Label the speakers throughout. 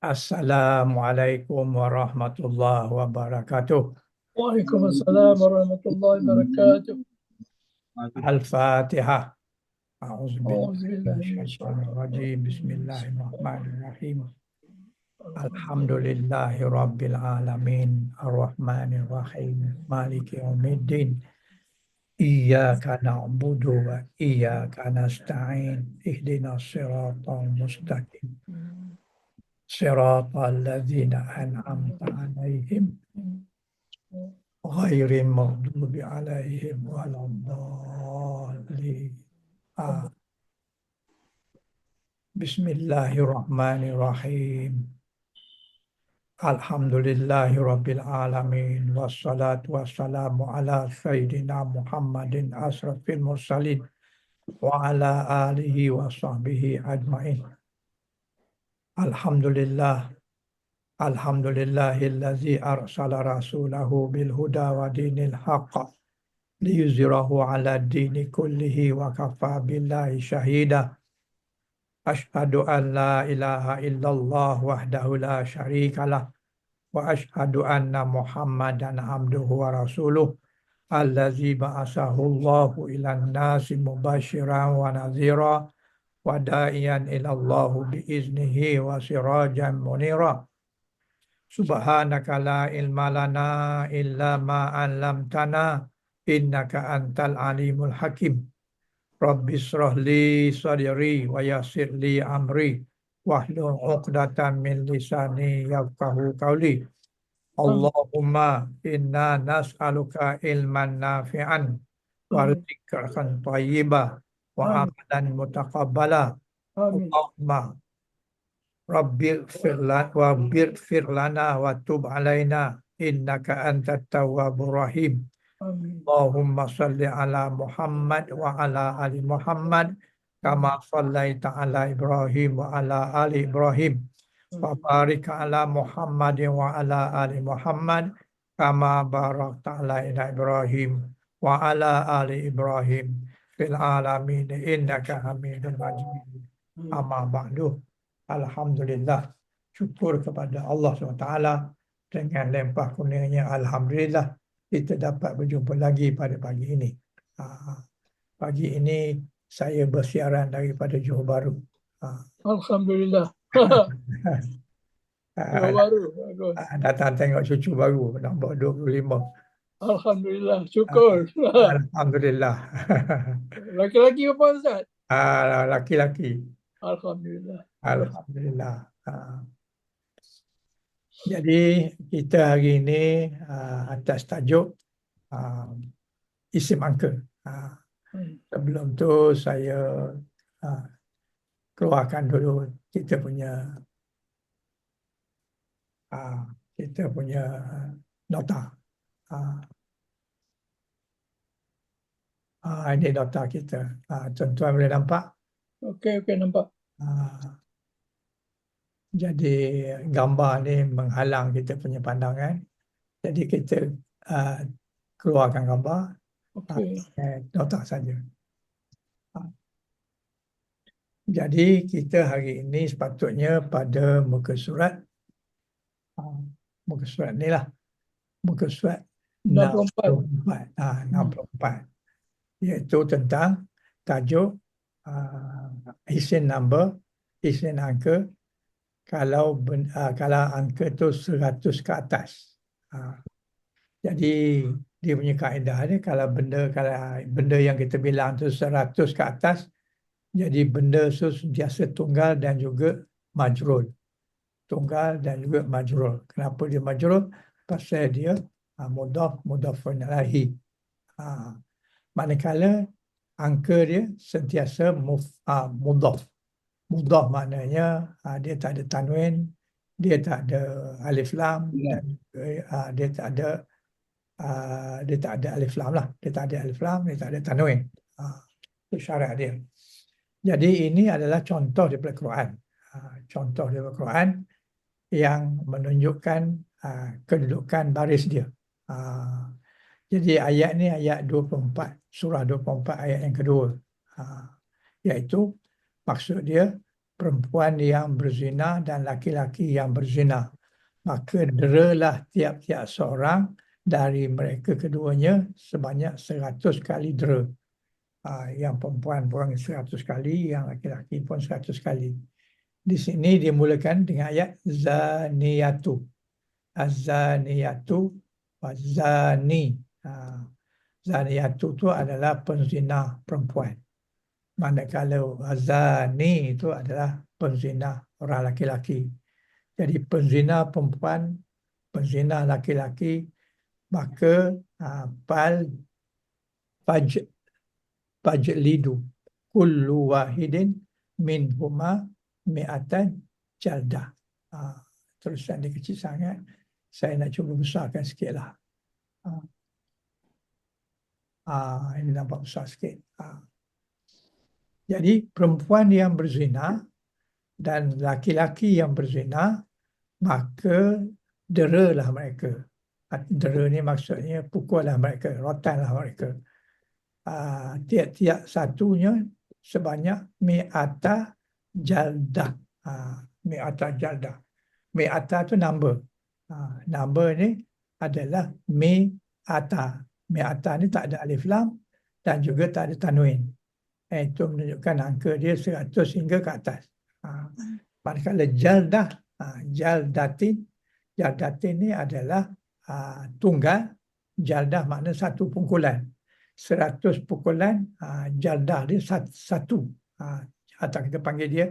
Speaker 1: Assalamualaikum warahmatullahi wabarakatuh.
Speaker 2: Waalaikumsalam warahmatullahi wabarakatuh.
Speaker 1: Al-Fatihah.
Speaker 2: Auzubillahi
Speaker 1: A'udzubillahi
Speaker 2: minasyaitonir
Speaker 1: Bismillahirrahmanirrahim.
Speaker 2: rajim.
Speaker 1: Alhamdulillahi Rabbil Alamin. Ar-Rahmanir Rahim. Maliki Yawmiddin. Iyyaka na'budu wa iyyaka nasta'in. Ihdinas siratal mustaqim. Siratal ladzina an'amta 'alaihim. Ghairil maghdubi 'alaihim waladdallin. Bismillahirrahmanirrahim. Alhamdulillahi Rabbil Alamin. Wassalatu wassalamu ala Sayyidina Muhammadin asrafil mursalin wa ala alihi wa sahbihi ajma'in. Alhamdulillah. Alhamdulillahillazi arsala rasulahu bil huda wa dinil haqq liyuzhirahu ala dini kullihi wa kafa billahi syahida. Ashhadu an la ilaha illallah wahdahu la syarikalah wa ashhadu anna Muhammadan abduhu wa rasuluh allazi ba'asahu Allahu ilan nasi mubasyiran wa nadhira wa da'iyan ilallahu biiznihi wa sirajan munira. Subhanaka la ilma lana illa ma 'allamtana innaka antal alimul hakim. Rabbi shrah li sadri wa yassir li amri wahlul 'uqdatam min lisani yafqahu qawli. Allahumma inna nas'aluka ilman nafi'an wa rizqan thayyiban wa amalan mutaqabbala.
Speaker 2: Amin.
Speaker 1: Allahumma Rabbir lana wa tub alaina innaka antat tawwabur rahim.
Speaker 2: Amin.
Speaker 1: Allahumma salli ala Muhammad wa ala ali Muhammad kama sallaita ala Ibrahim wa ala ali Ibrahim wa barik ala Muhammad wa ala ali Muhammad kama barakta ala Ibrahim wa ala ali Ibrahim fil alamin innaka Hamidum Majid. Amma ba'du. Alhamdulillah, syukur kepada Allah SWT dengan limpah kurnianya. Alhamdulillah kita dapat berjumpa lagi pada pagi ini. Pagi ini saya bersiaran daripada Johor Bahru.
Speaker 2: Alhamdulillah. Yang baru. Bagus.
Speaker 1: Datang tengok cucu baru nombor 25.
Speaker 2: Alhamdulillah. Syukur.
Speaker 1: Alhamdulillah.
Speaker 2: Laki-laki apa Ustaz?
Speaker 1: Laki-laki.
Speaker 2: Alhamdulillah.
Speaker 1: Alhamdulillah. Jadi kita hari ini atas tajuk isim angka. Sebelum tu saya keluarkan dulu kita punya nota. Ini nota kita. Tuan-tuan boleh nampak?
Speaker 2: Okey, nampak.
Speaker 1: Jadi gambar ni menghalang kita punya pandangan. Jadi kita keluarkan gambar.
Speaker 2: Okey.
Speaker 1: Nota saja. Jadi kita hari ini sepatutnya pada muka surat ni lah. Muka surat 64. 64. Iaitu tentang tajuk isim number, isim angka kalau angka tu 100 ke atas. Jadi dia punya kaedah ni kalau benda yang kita bilang tu 100 ke atas, jadi benda tu sentiasa tunggal dan juga majrur. Tunggal dan juga majrur. Kenapa dia majrur? Pasal dia mudhafun ilaihi. Manakala angka dia sentiasa mudhaf. Mudhaf maknanya dia tak ada tanwin, dia tak ada alif lam, dan dia tak ada alif lam lah. Dia tak ada alif lam, dia tak ada tanwin. Itu syarat dia. Jadi ini adalah contoh daripada Quran. Contoh daripada Quran yang menunjukkan kedudukan baris dia. Jadi ayat ni ayat 24, surah 24 ayat yang kedua. Iaitu maksud dia perempuan yang berzina dan laki-laki yang berzina. Maka deralah tiap-tiap seorang dari mereka keduanya sebanyak 100 kali dera. Yang perempuan pun 100 kali, yang laki-laki pun 100 kali. Di sini dimulakan dengan ayat zaniyatu. Az-zaniyatu wa zani. Zaniyatu itu adalah penzina perempuan. Manakala zani itu adalah penzina orang laki-laki. Jadi penzina perempuan, penzina laki-laki, maka fajlidu kullu wahidin minhuma mi'atan jaldah. Tulisan dia kecil sangat. Saya nak cuba besarkan sikit lah. Ini nampak besar sikit. Jadi perempuan yang berzina dan laki-laki yang berzina, maka deralah mereka. Dera ni maksudnya pukullah mereka, rotanlah mereka. Tiap-tiap satunya sebanyak mi'ata jaldah. Mi'ata jaldah. Mi'ata tu number. Number ni adalah mi'ata. Mi'ata ni tak ada alif lam dan juga tak ada tanwin. Itu menunjukkan angka dia 100 hingga ke atas. Manakala jaldah, jaldatin. Jaldatin ni adalah tunggal. Jaldah makna satu pukulan. 100 pukulan, jaldah dia satu. Atau kita panggil dia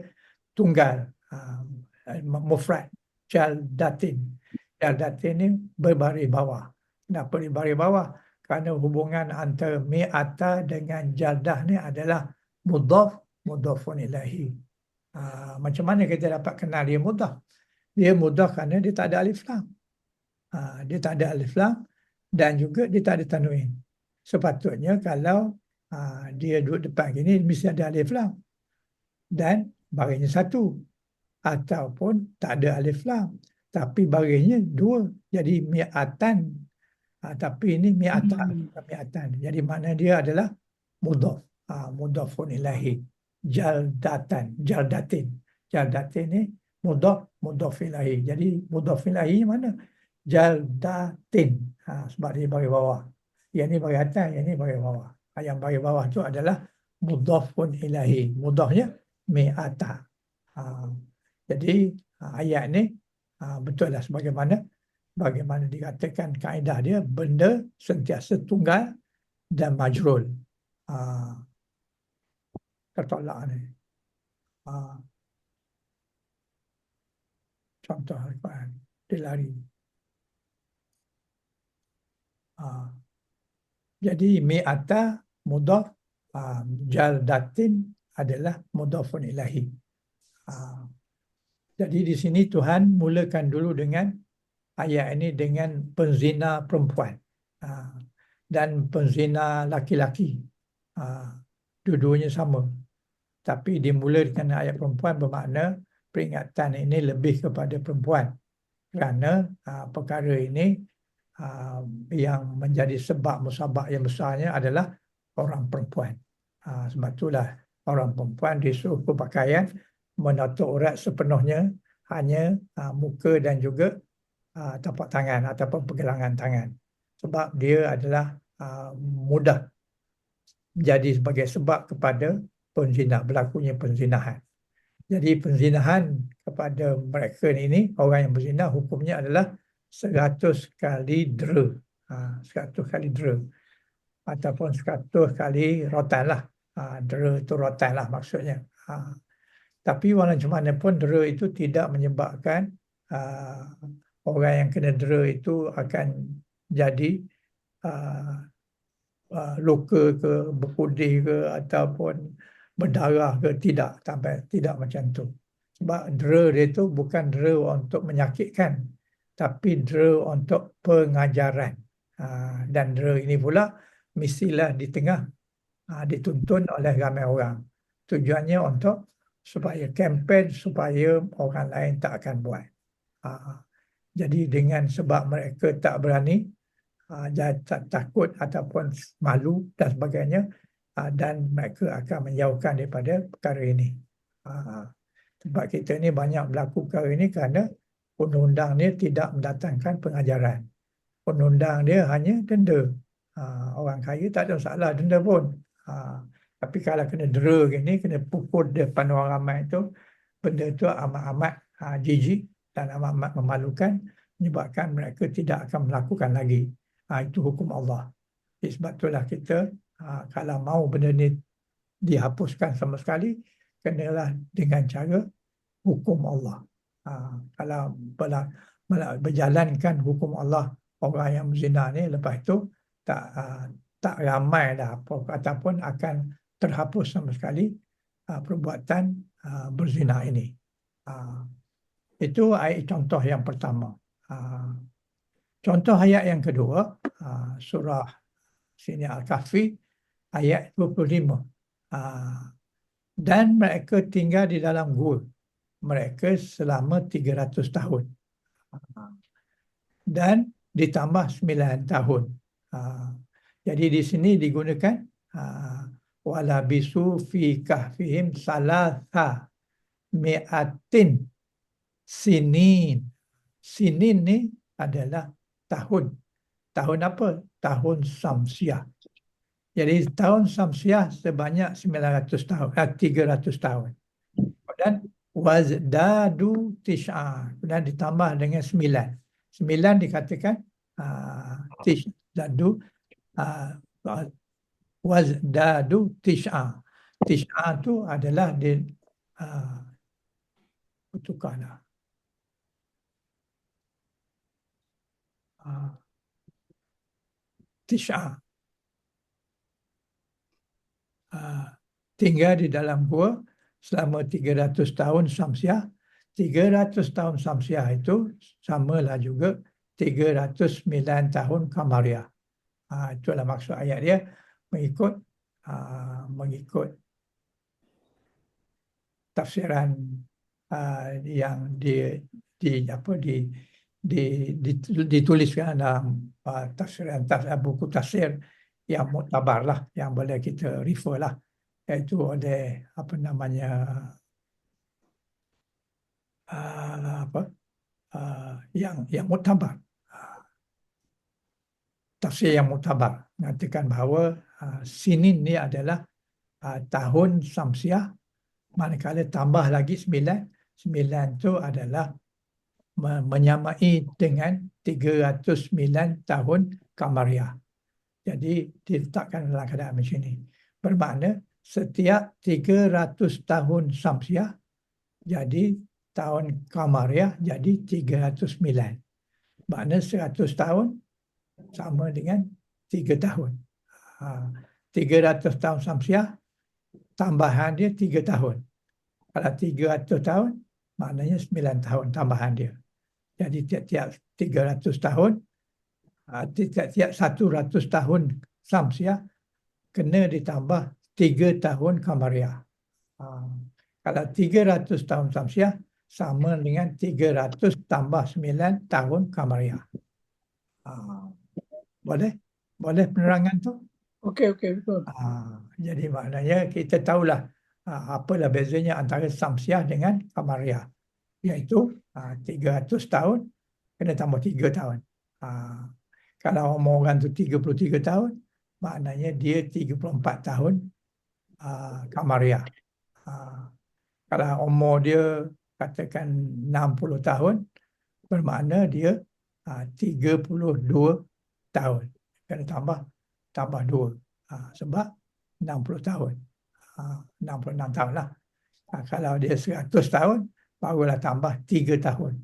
Speaker 1: tunggal. Mufrad. Jaldatin. Jaldatin ni berbaris bawah. Kenapa berbaris bawah? Kerana hubungan antara mi'ata dengan jaldah ni adalah mudhafun ilahi. Macam mana kita dapat kenal dia mudhaf? Dia mudhaf kerana dia tak ada alif lam. Dia tak ada alif lam dan juga dia tak ada tanwin. Sepatutnya kalau dia duduk depan gini mesti ada alif lam dan barisnya satu, ataupun tak ada alif lam tapi barisnya dua, jadi mi'atan. Tapi ini mi'atan. Jadi makna dia adalah mudhaf. Mudhafun ilahi. Jaldatin. Jaldatin ni mudhaf ilahi. Jadi mudhaf ilahi mana? Jaldatin. Sebab dia bagi bawah. Yang ni bagi atas, yang ni bagi bawah. Yang bagi bawah tu adalah mudhafun ilahi. Mudhafnya mi'ata. Jadi ayat ni betul lah bagaimana dikatakan kaedah dia, benda sentiasa tunggal dan majrul. Tertolak ni. Contoh Al-Quran. Dia lari. Jadi mi'ata mudhaf, jaldatin adalah mudhafun ilahi. Jadi di sini Tuhan mulakan dulu dengan ayat ini dengan penzina perempuan dan penzina laki-laki. Dua-duanya sama. Tapi dimula dengan ayat perempuan bermakna peringatan ini lebih kepada perempuan. Kerana perkara ini yang menjadi sebab musabak yang besarnya adalah orang perempuan. Sebab itulah orang perempuan disuruh berpakaian menutup aurat sepenuhnya, hanya muka dan juga tapak tangan ataupun pergelangan tangan. Sebab dia adalah mudah jadi sebagai sebab kepada penzina, berlakunya penzinahan. Jadi penzinahan kepada mereka ini, orang yang berzina, hukumnya adalah 100 kali dera. 100 kali dera. Ataupun 100 kali rotan lah. Dera itu rotan lah maksudnya. Tapi macam mana pun dera itu tidak menyebabkan orang yang kena dera itu akan jadi luka ke, berpudih ke, ataupun berdarah ke, tidak. Tidak macam tu. Sebab dera dia itu bukan dera untuk menyakitkan, tapi dera untuk pengajaran. Dan dera ini pula mestilah di tengah dituntun oleh ramai orang. Tujuannya untuk supaya kempen, supaya orang lain tak akan buat. Jadi dengan sebab mereka tak berani, takut ataupun malu dan sebagainya, dan mereka akan menjauhkan daripada perkara ini. Sebab kita ni banyak berlaku perkara ini kerana undang-undang dia tidak mendatangkan pengajaran. Undang-undang dia hanya denda. Orang kaya tak ada masalah denda pun. Tapi kalau kena dera gini, kena pukul depan orang ramai tu, benda tu amat-amat jijik dan amat-amat memalukan, menyebabkan mereka tidak akan melakukan lagi. Itu hukum Allah. Sebab itulah kita kalau mau benda ni dihapuskan sama sekali, kenalah dengan cara hukum Allah. Kalau berjalankan hukum Allah, orang yang berzina ni lepas itu tak ramai dah ataupun akan terhapus sama sekali perbuatan berzina ini. Itu contoh yang pertama. Contoh ayat yang kedua, surah sini Al-Kahfi ayat 25. Dan mereka tinggal di dalam gua mereka selama 300 tahun. Dan ditambah 9 tahun. Jadi di sini digunakan wala bisu fi kahfihim salatha mi'atin sinin. Sinin ni adalah tahun. Tahun apa? Tahun Samsiah. Jadi tahun Samsiah sebanyak 900 tahun, 300 tahun. Dan wazdadu tis'a, dan ditambah dengan 9. 9 dikatakan tis'adu wazdadu tis'a. Tis'a tu adalah di tukarlah. Tis'a. Tinggal di dalam gua selama 300 tahun Samsiah. 300 tahun Samsiah itu samalah juga 309 tahun Kamariah. Itulah maksud ayat dia, mengikut tafsiran yang dituliskan dalam tafsiran buku tafsir yang muktabar lah, yang boleh kita refer lah, iaitu oleh yang muktabar. Tafsir yang muktabar mengatakan bahawa sinin ni adalah tahun Samsiah, manakala tambah lagi 9. 9 itu adalah menyamai dengan 309 tahun Kamariah. Jadi diletakkan dalam keadaan macam ini. Bermakna setiap 300 tahun Samsiah jadi tahun Kamariah jadi 309. Makna 100 tahun sama dengan 3 tahun. 300 tahun Samsiah, tambahan dia 3 tahun. Kalau 300 tahun, maknanya 9 tahun tambahan dia. Jadi tiap-tiap 300 tahun, tiap-tiap 100 tahun Samsiah, kena ditambah 3 tahun Kamariah. Kalau 300 tahun Samsiah, sama dengan 300 tambah 9 tahun Kamariah. Boleh? Boleh penerangan tu?
Speaker 2: Okey, betul.
Speaker 1: Jadi maknanya kita tahulah apalah bezanya antara Samsiah dengan Kamariah. Iaitu 300 tahun, kena tambah 3 tahun. Kalau umur orang tu 33 tahun, maknanya dia 34 tahun Kamariah. Kalau umur dia katakan 60 tahun, bermakna dia 32 tahun. Kena tambah 2. Sebab 60 tahun. 66 tahun lah. Kalau dia 100 tahun, barulah tambah 3 tahun.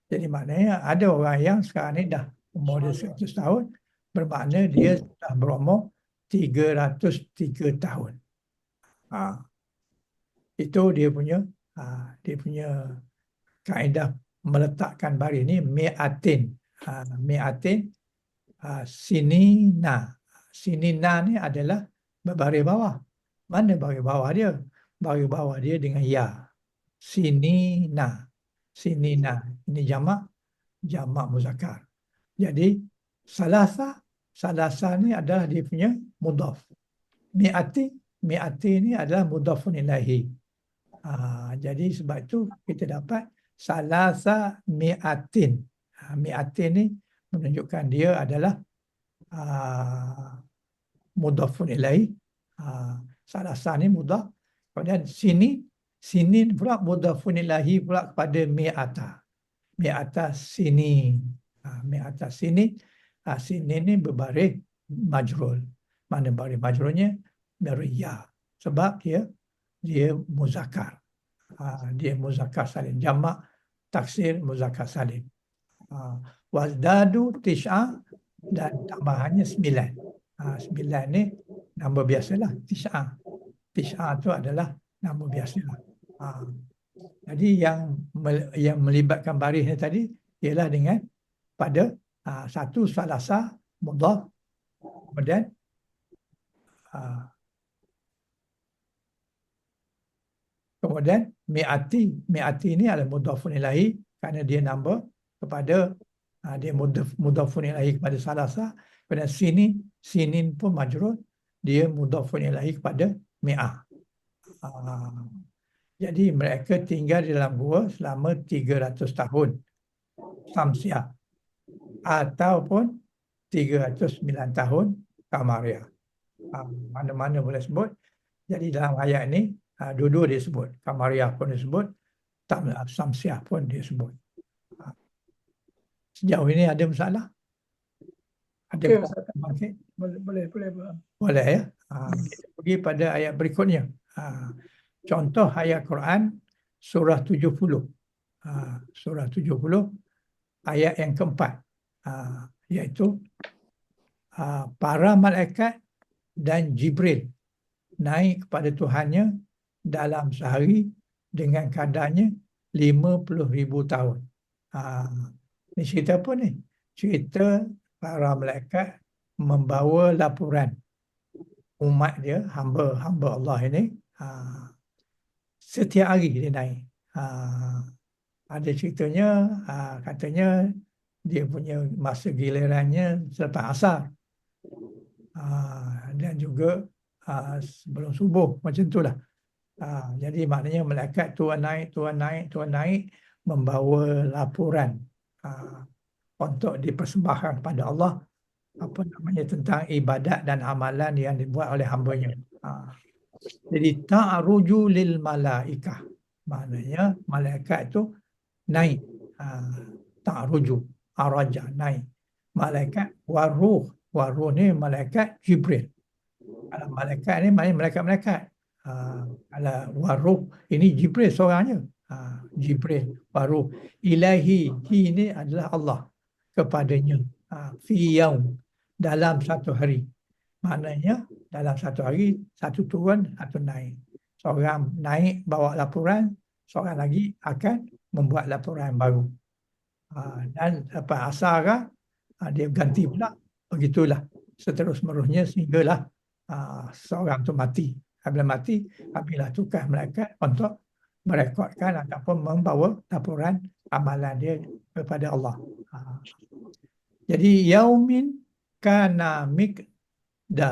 Speaker 1: Jadi maknanya ada orang yang sekarang ni dah umur dia 100 tahun, bermakna dia sudah berumur 303 tahun. Itu dia punya kaedah meletakkan baris ni mi'atin. Mi'atin sinina. Sinina ni adalah berbaris bawah. Mana baris bawah dia? Baris bawah dia dengan ya. Sinina. Sinina. Ini jamak muzakkar. Jadi salasa ni adalah dia punya mudhaf. Mi'ati ni adalah mudhafun ilaihi. Jadi sebab itu kita dapat salasa mi'atin. Mi'atin ni menunjukkan dia adalah mudhafun ilaih. Salasa ni mudhaf. Kemudian sinin pula mudhafun ilaihi pula kepada mi'ata. Mi'ata sinin. Mi'ata sinin. Sinin ni berbaris majrul. Mana baris majrulnya? Dari ya. Sebab dia muzakkar. Dia muzakkar salim. Jamak taksir muzakkar salim. Wazdadu tis'a dan tambahannya 9. 9 ni nama biasalah, tis'a. Tis'a tu adalah nama biasalah. Jadi yang melibatkan baris ni tadi ialah dengan pada satu salasa mudhaf, kemudian mi'ati ni adalah mudhafun ilaihi kerana dia nama kepada dia mudhafun ilaihi kepada salasa. Kemudian sinin pun majrur, dia mudhafun ilaihi kepada mi'ah. Jadi mereka tinggal di dalam gua selama 300 tahun Samsiah ataupun 309 tahun Kamariah. Mana-mana boleh sebut. Jadi dalam ayat ini dua-dua disebut. Kamariah pun disebut, Samsiah pun disebut. Sejauh ini ada masalah? Ada
Speaker 2: Okey,
Speaker 1: bangkit?
Speaker 2: boleh.
Speaker 1: Boleh ya. Kita pergi pada ayat berikutnya. Contoh ayat Quran surah 70. Surah 70 ayat yang keempat. Iaitu para malaikat dan Jibril naik kepada Tuhannya dalam sehari dengan kadarnya 50,000 tahun. Ini cerita apa ni? Cerita para malaikat membawa laporan umat dia, hamba Allah ini, setiap hari dia naik. Ada ceritanya, katanya dia punya masa gilirannya selepas asar. Dan juga sebelum subuh, macam itulah. Jadi maknanya malaikat tuan naik membawa laporan untuk dipersembahkan kepada Allah tentang ibadat dan amalan yang dibuat oleh hambanya. Jadi ta'ruju lil malaikah, maknanya malaikat itu naik. Ta'ruju, araja, naik. Malaikat waruh ni malaikat Jibril. Kalau malaikat ni maknanya malaikat-malaikat. Kalau waruh ini Jibril seorangnya. Jibril, waruh. Ilahi, ini adalah Allah kepadanya. Fi yaum, dalam satu hari. Maknanya dalam satu hari, satu turun, satu naik. Seorang naik bawa laporan, seorang lagi akan membuat laporan baru. Dan lepas asar dia ganti pula. Begitulah seterus-menerusnya sehinggalah seorang tu mati. Bila mati, apabila tukar malaikat untuk merekodkan ataupun membawa laporan amalan dia kepada Allah. Jadi yaumin kana miqdaruhu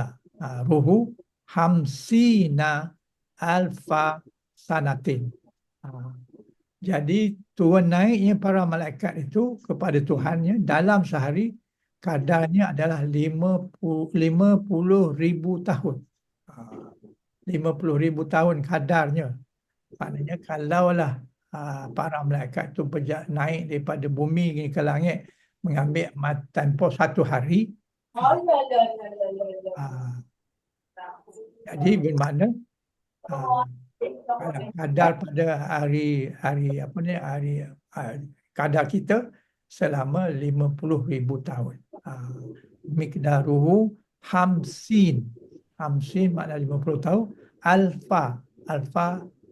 Speaker 1: hamsina alfa sanatin. Jadi turun naiknya para malaikat itu kepada Tuhannya dalam sehari kadarnya adalah 50,000 tahun. 50,000 tahun kadarnya. Maknanya kalaulah para malaikat itu naik daripada bumi ke langit mengambil tempoh satu hari. Jadi bermakna kadar pada hari kadar kita selama 50,000 tahun. Miqdaruhu hamsin makna 50 tahun. Alfa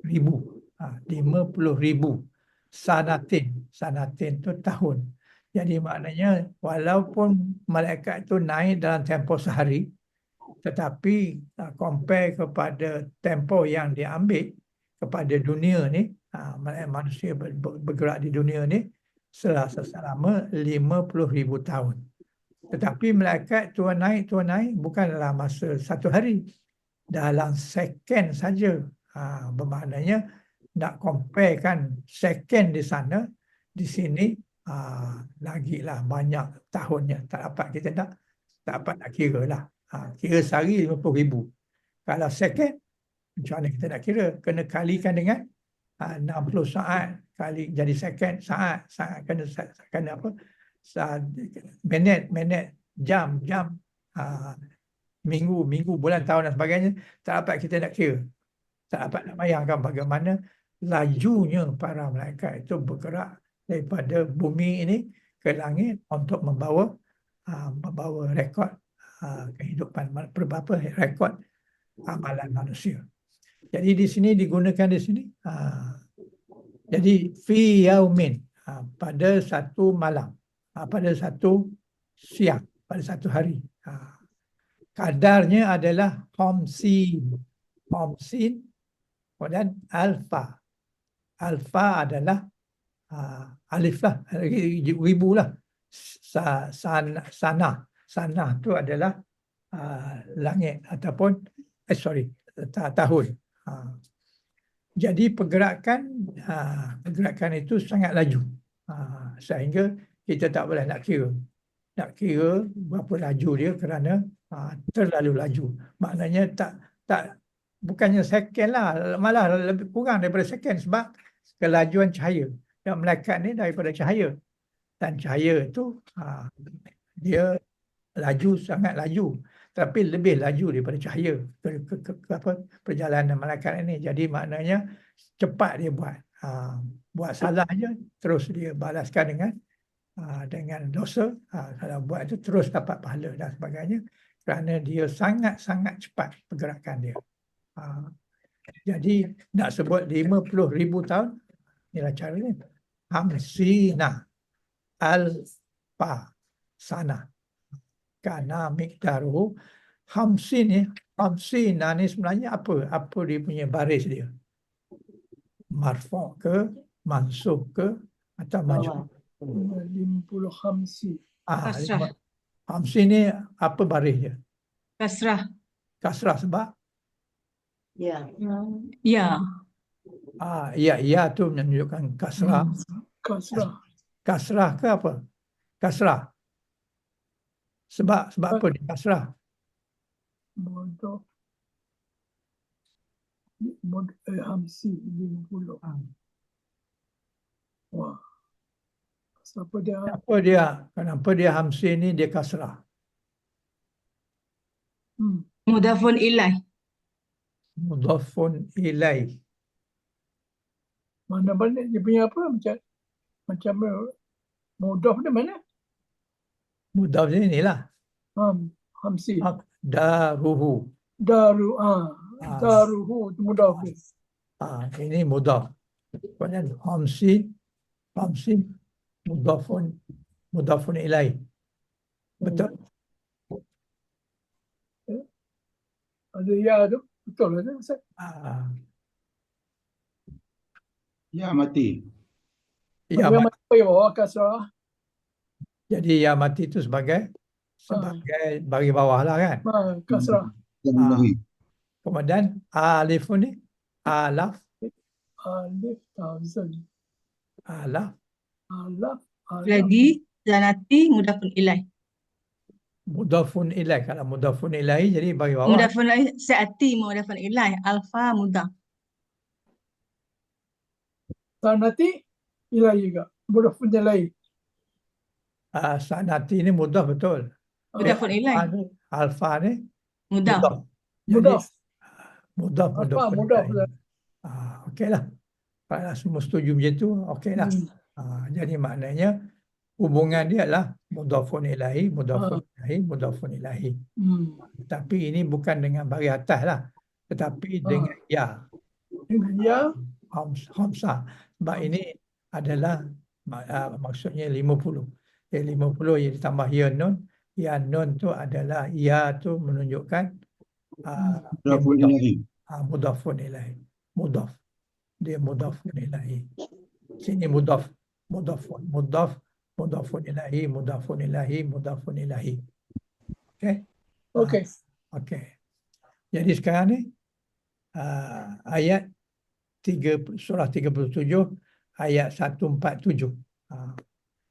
Speaker 1: ribu. 50,000. Sanatin tu tahun. Jadi maknanya walaupun malaikat itu naik dalam tempoh sehari, tetapi compare kepada tempoh yang diambil kepada dunia ni, manusia bergerak di dunia ni selama 50,000 tahun. Tetapi malaikat turun naik bukan dalam masa satu hari, dalam second saja. Bermaknanya nak comparekan second di sana, di sini lagilah banyak tahunnya. Tak dapat kita tak dapat nak kira lah. Kira sehari 50,000. Kalau second, macam mana kita nak kira? Kena kalikan dengan 60 saat kali jadi second, saat kena apa? Minit, jam, minggu, bulan, tahun dan sebagainya. Tak dapat kita nak kira. Tak dapat nak bayangkan bagaimana lajunya para malaikat itu bergerak daripada bumi ini ke langit untuk membawa rekod kehidupan, beberapa rekod amalan manusia. Jadi di sini digunakan di sini. Jadi fi yaumin, pada satu malam, pada satu siang, pada satu hari. Kadarnya adalah khamsin, kemudian alfa. Alfa adalah alif lah, ribu lah. Sana tu adalah langit ataupun tahun. Jadi pergerakan itu sangat laju, sehingga kita tak boleh nak kira berapa laju dia kerana terlalu laju. Maknanya tak bukannya second lah, malah lebih kurang daripada second, sebab kelajuan cahaya dan malaikat ni daripada cahaya, dan cahaya itu dia laju, sangat laju, tapi lebih laju daripada cahaya perjalanan malaikat ini. Jadi maknanya cepat dia buat salah je terus dia balaskan dengan dosa. Kalau buat itu terus dapat pahala dan sebagainya, kerana dia sangat-sangat cepat pergerakan dia. Jadi nak sebut 50,000 tahun, inilah caranya. Hamsina alfa sana kana miqdaruhu hamsin ni. Hamsina ni sebenarnya apa dia punya baris dia? Marfu' ke, mansub ke, atau majrur?
Speaker 2: 50 khamsi.
Speaker 3: Kasrah.
Speaker 1: Hamsin ni apa baris dia?
Speaker 3: Kasrah.
Speaker 1: Kasrah sebab
Speaker 3: Ya.
Speaker 1: ya tu menunjukkan kasrah.
Speaker 2: Kasrah.
Speaker 1: Kasrah ke apa? Kasrah. Sebab apa dia kasrah?
Speaker 2: Bodoh. Hamsi 50. Wah.
Speaker 1: Kenapa dia hamsin ni dia kasrah?
Speaker 3: Mudhafun ilaih.
Speaker 1: Mudhafun ilaih.
Speaker 2: Mana balik dia punya apa? Macam mudah ni mana?
Speaker 1: Mudhaf ni inilah.
Speaker 2: Hamsi.
Speaker 1: Daruhu.
Speaker 2: Daruhu itu mudah.
Speaker 1: Ini mudhaf. Kemudian hamsin mudhafun ilaih. Betul?
Speaker 2: Ada ya tu. Betul lah tu, Ustaz.
Speaker 4: Ya mati.
Speaker 1: Ya
Speaker 2: Yang
Speaker 1: mati.
Speaker 2: mati bawah kasrah.
Speaker 1: Jadi ya mati itu sebagai bagi bawah lah kan.
Speaker 2: Kasrah.
Speaker 1: Kemudian alif ni alaf.
Speaker 2: Alif thousand.
Speaker 1: Alaf.
Speaker 3: Jadi zanati mudhafun ilaih.
Speaker 1: Mudhafun ilaih. Kalau mudhafun ilaih jadi bagi bawah.
Speaker 3: Mudhafun ilaih seati mudhafun ilaih. Alfa mudhaf.
Speaker 2: Sanati ilaih juga. Mudhafun ilaih.
Speaker 1: Sanati ni mudhaf betul.
Speaker 3: Mudhafun ilaih.
Speaker 1: Alfa ni
Speaker 3: Mudhaf.
Speaker 2: Mudhaf.
Speaker 1: Mudhaf.
Speaker 2: Mudhaf.
Speaker 1: Okeylah. Kalau semua setuju macam tu, okeylah. Jadi maknanya hubungan dia adalah mudhafun ilahi, mudhafun ilahi. Tapi ini bukan dengan baris atas lah, tetapi dengan ya.
Speaker 2: Dengan ya.
Speaker 1: Khamsah. Sebab ini adalah maksudnya 50. 50 yang ditambah ya nun. Ya nun tu adalah ya tu menunjukkan mudhafun ilahi. Mudhaf. Dia mudhafun ilahi. Sini mudhafun ilahi. Okey. Jadi sekarang ni ayat surah 37 ayat 147.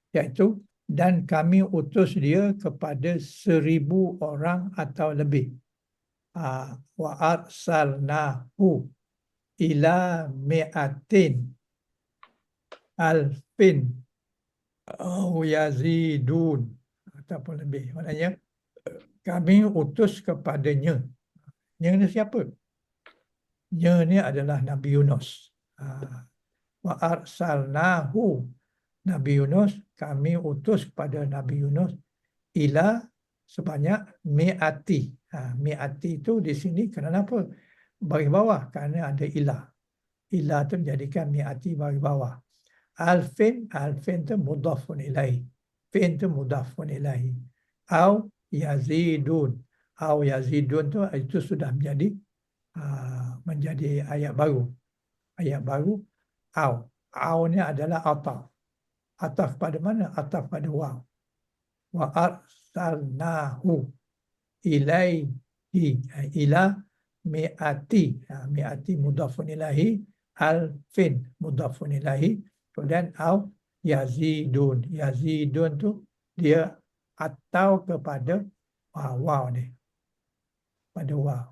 Speaker 1: Iaitu, dan kami utus dia kepada 1,000 orang atau lebih. Wa arsalnahu ila mi'atin alfin au yazidun, ataupun lebih. Maknanya kami utus kepadanya. Nya ni siapa? Nya ni adalah Nabi Yunus. Wa arsalnahu, Nabi Yunus, kami utus kepada Nabi Yunus ila sebanyak mi'ati. Mi'ati itu di sini kenapa? Baris bawah, kerana ada ilah. Ilah itu menjadikan mi'ati baris bawah. Alfin itu mudhafun ilaih. Fin itu mudhafun ilaih. Au yazidun. Au yazidun itu sudah menjadi ayat baru. Ayat baru, au. Au ni adalah ataf. Ataf pada mana? Ataf pada waw. Wa arsalnahu ilaihi, ila mi'ati. Mi'ati mudhafun ilahi, alfin mudhafun ilahi, kemudian au yazidun. Yazidun tu dia atau kepada waw ni. Pada waw.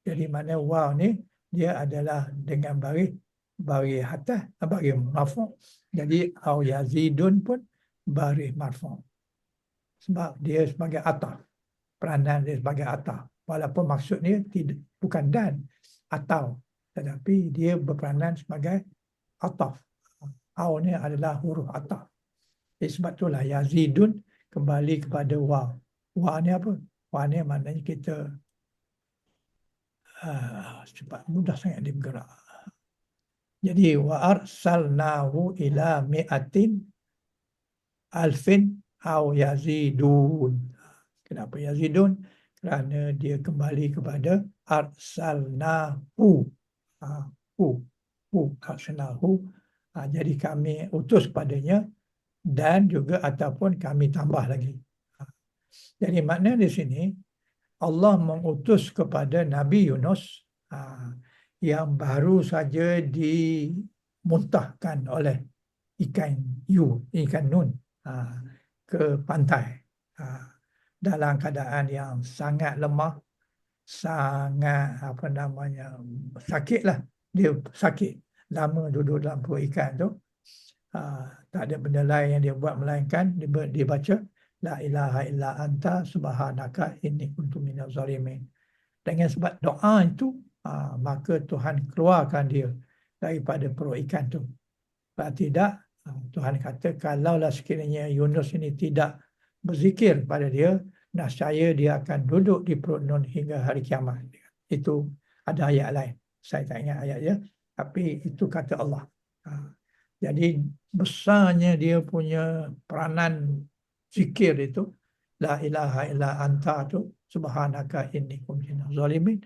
Speaker 1: Jadi mana waw ni dia adalah dengan baris atas, baris marfu'. Jadi au yazidun pun baris marfu'. Sebab dia sebagai ataf. Peranan dia sebagai ataf. Walaupun maksudnya bukan dan atau, tetapi dia berperanan sebagai ataf. Au ni adalah huruf ataf. Sebab itulah yazidun kembali kepada waw. Waw ni apa? Waw ni maknanya kita cepat, mudah sangat dia bergerak. Jadi wa arsalnahu ila mi'atin alfin au yazidun. Kenapa yazidun? Kerana dia kembali kepada arsalnahu. Arsalnahu. Jadi kami utus padanya, dan juga ataupun kami tambah lagi. Jadi makna di sini Allah mengutus kepada Nabi Yunus yang baru saja dimuntahkan oleh ikan nun ke pantai dalam keadaan yang sangat lemah, sangat sakitlah. Dia sakit, lama duduk dalam perut ikan tu. Tak ada benda lain yang dia buat melainkan dia baca la ilaha illa anta subhanaka inni kuntu minaz zalimin. Dengan sebab doa itu maka Tuhan keluarkan dia daripada perut ikan tu. Kalau tidak, Tuhan kata kalaulah sekiranya Yunus ini tidak berzikir pada dia, nescaya dia akan duduk di perut nun hingga hari kiamat. Itu ada ayat lain. Saya tak ingat ayatnya, tapi itu kata Allah. Jadi besarnya dia punya peranan zikir itu, la ilaha illa anta tu subhanaka inni kuntu minaz zalimin,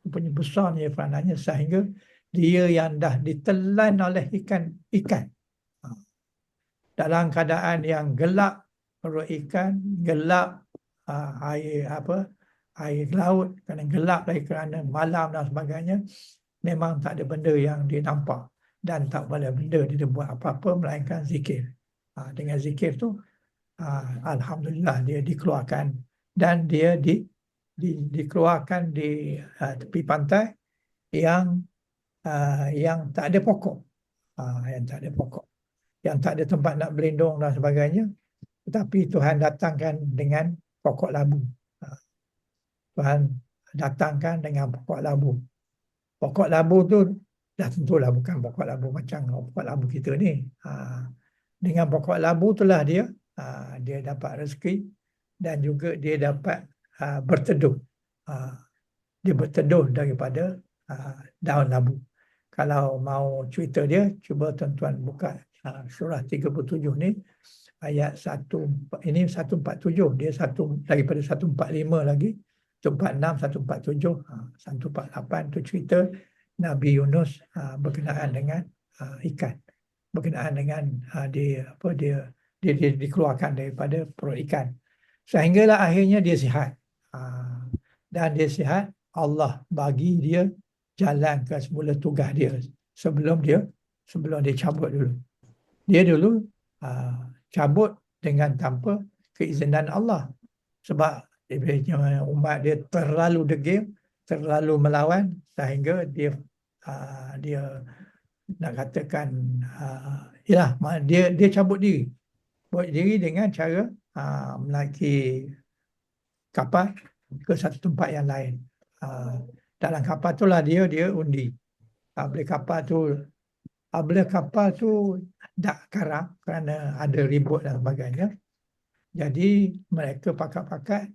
Speaker 1: punya besarnya peranannya sehingga dia yang dah ditelan oleh ikan dalam keadaan yang gelap, perut ikan gelap, air laut kerana gelap dari kerana malam dan sebagainya, memang tak ada benda yang dia nampak dan tak boleh benda dia buat apa-apa melainkan zikir. Dengan zikir tu alhamdulillah dia dikeluarkan, dan dia dikeluarkan di tepi pantai yang tak ada pokok, yang tak ada tempat nak berlindung dan sebagainya, tetapi Tuhan datangkan dengan pokok labu. Tuhan datangkan dengan pokok labu. Pokok labu tu dah tentulah bukan pokok labu macam pokok labu kita ni. Dengan pokok labu itulah dia dapat rezeki, dan juga dia dapat berteduh. Dia berteduh daripada daun labu. Kalau mau cerita dia, cuba tuan-tuan buka surah 37 ni, ayat 1, ini 147, dia daripada 145 lagi, 146, 147, 148 tu cerita Nabi Yunus berkenaan dengan ikan, berkenaan dengan dia dikeluarkan daripada perut ikan, sehinggalah akhirnya dia sihat. Dan dia sihat, Allah bagi dia jalan ke semula tugas dia sebelum dia cabut dulu. Dia dulu cabut dengan tanpa keizinan Allah. Sebab umat dia terlalu degil, terlalu melawan sehingga dia nak katakan dia cabut diri. Buat diri dengan cara menaiki kapal ke satu tempat yang lain. Dalam kapal itulah dia undi. Bila kapal tu tak karam kerana ada ribut dan sebagainya. Jadi mereka pakat-pakat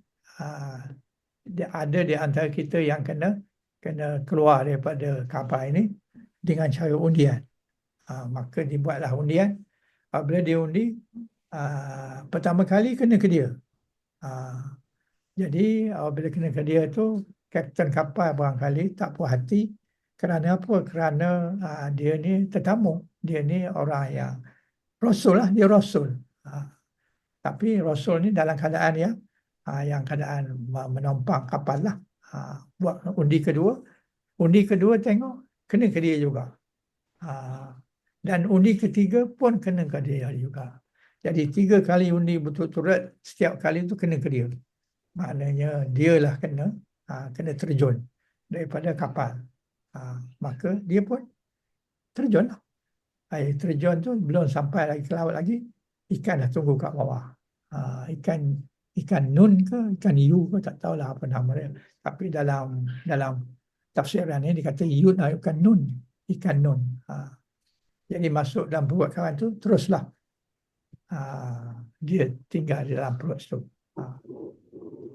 Speaker 1: ada di antara kita yang kena keluar daripada kapal ini dengan cara undian. Maka dibuatlah undian. Apabila dia undi, pertama kali kena ke dia. Jadi apabila kena ke dia tu, kapten kapal barangkali tak puas hati. Kerana apa? Kerana dia ni tetamu. Dia ni orang yang Rasul lah, dia Rasul. Tapi Rasul ni dalam keadaan yang keadaan menompang kapal lah. Buat undi kedua. Undi kedua tengok, kena ke dia juga. Dan undi ketiga pun kena ke dia juga. Jadi 3 kali undi berturut-turut, setiap kali tu kena ke dia. Maknanya dialah kena terjun daripada kapal. Maka dia pun terjun lah. Air terjun tu belum sampai lagi ke laut lagi, ikan dah tunggu kat bawah. Ikan nun ke, ikan yu ke, tak tahulah apa nama dia. Tapi dalam tafsiran ni dikata yun, ikan nun. Jadi masuk dalam perut kawan tu, teruslah dia tinggal di dalam perut tu.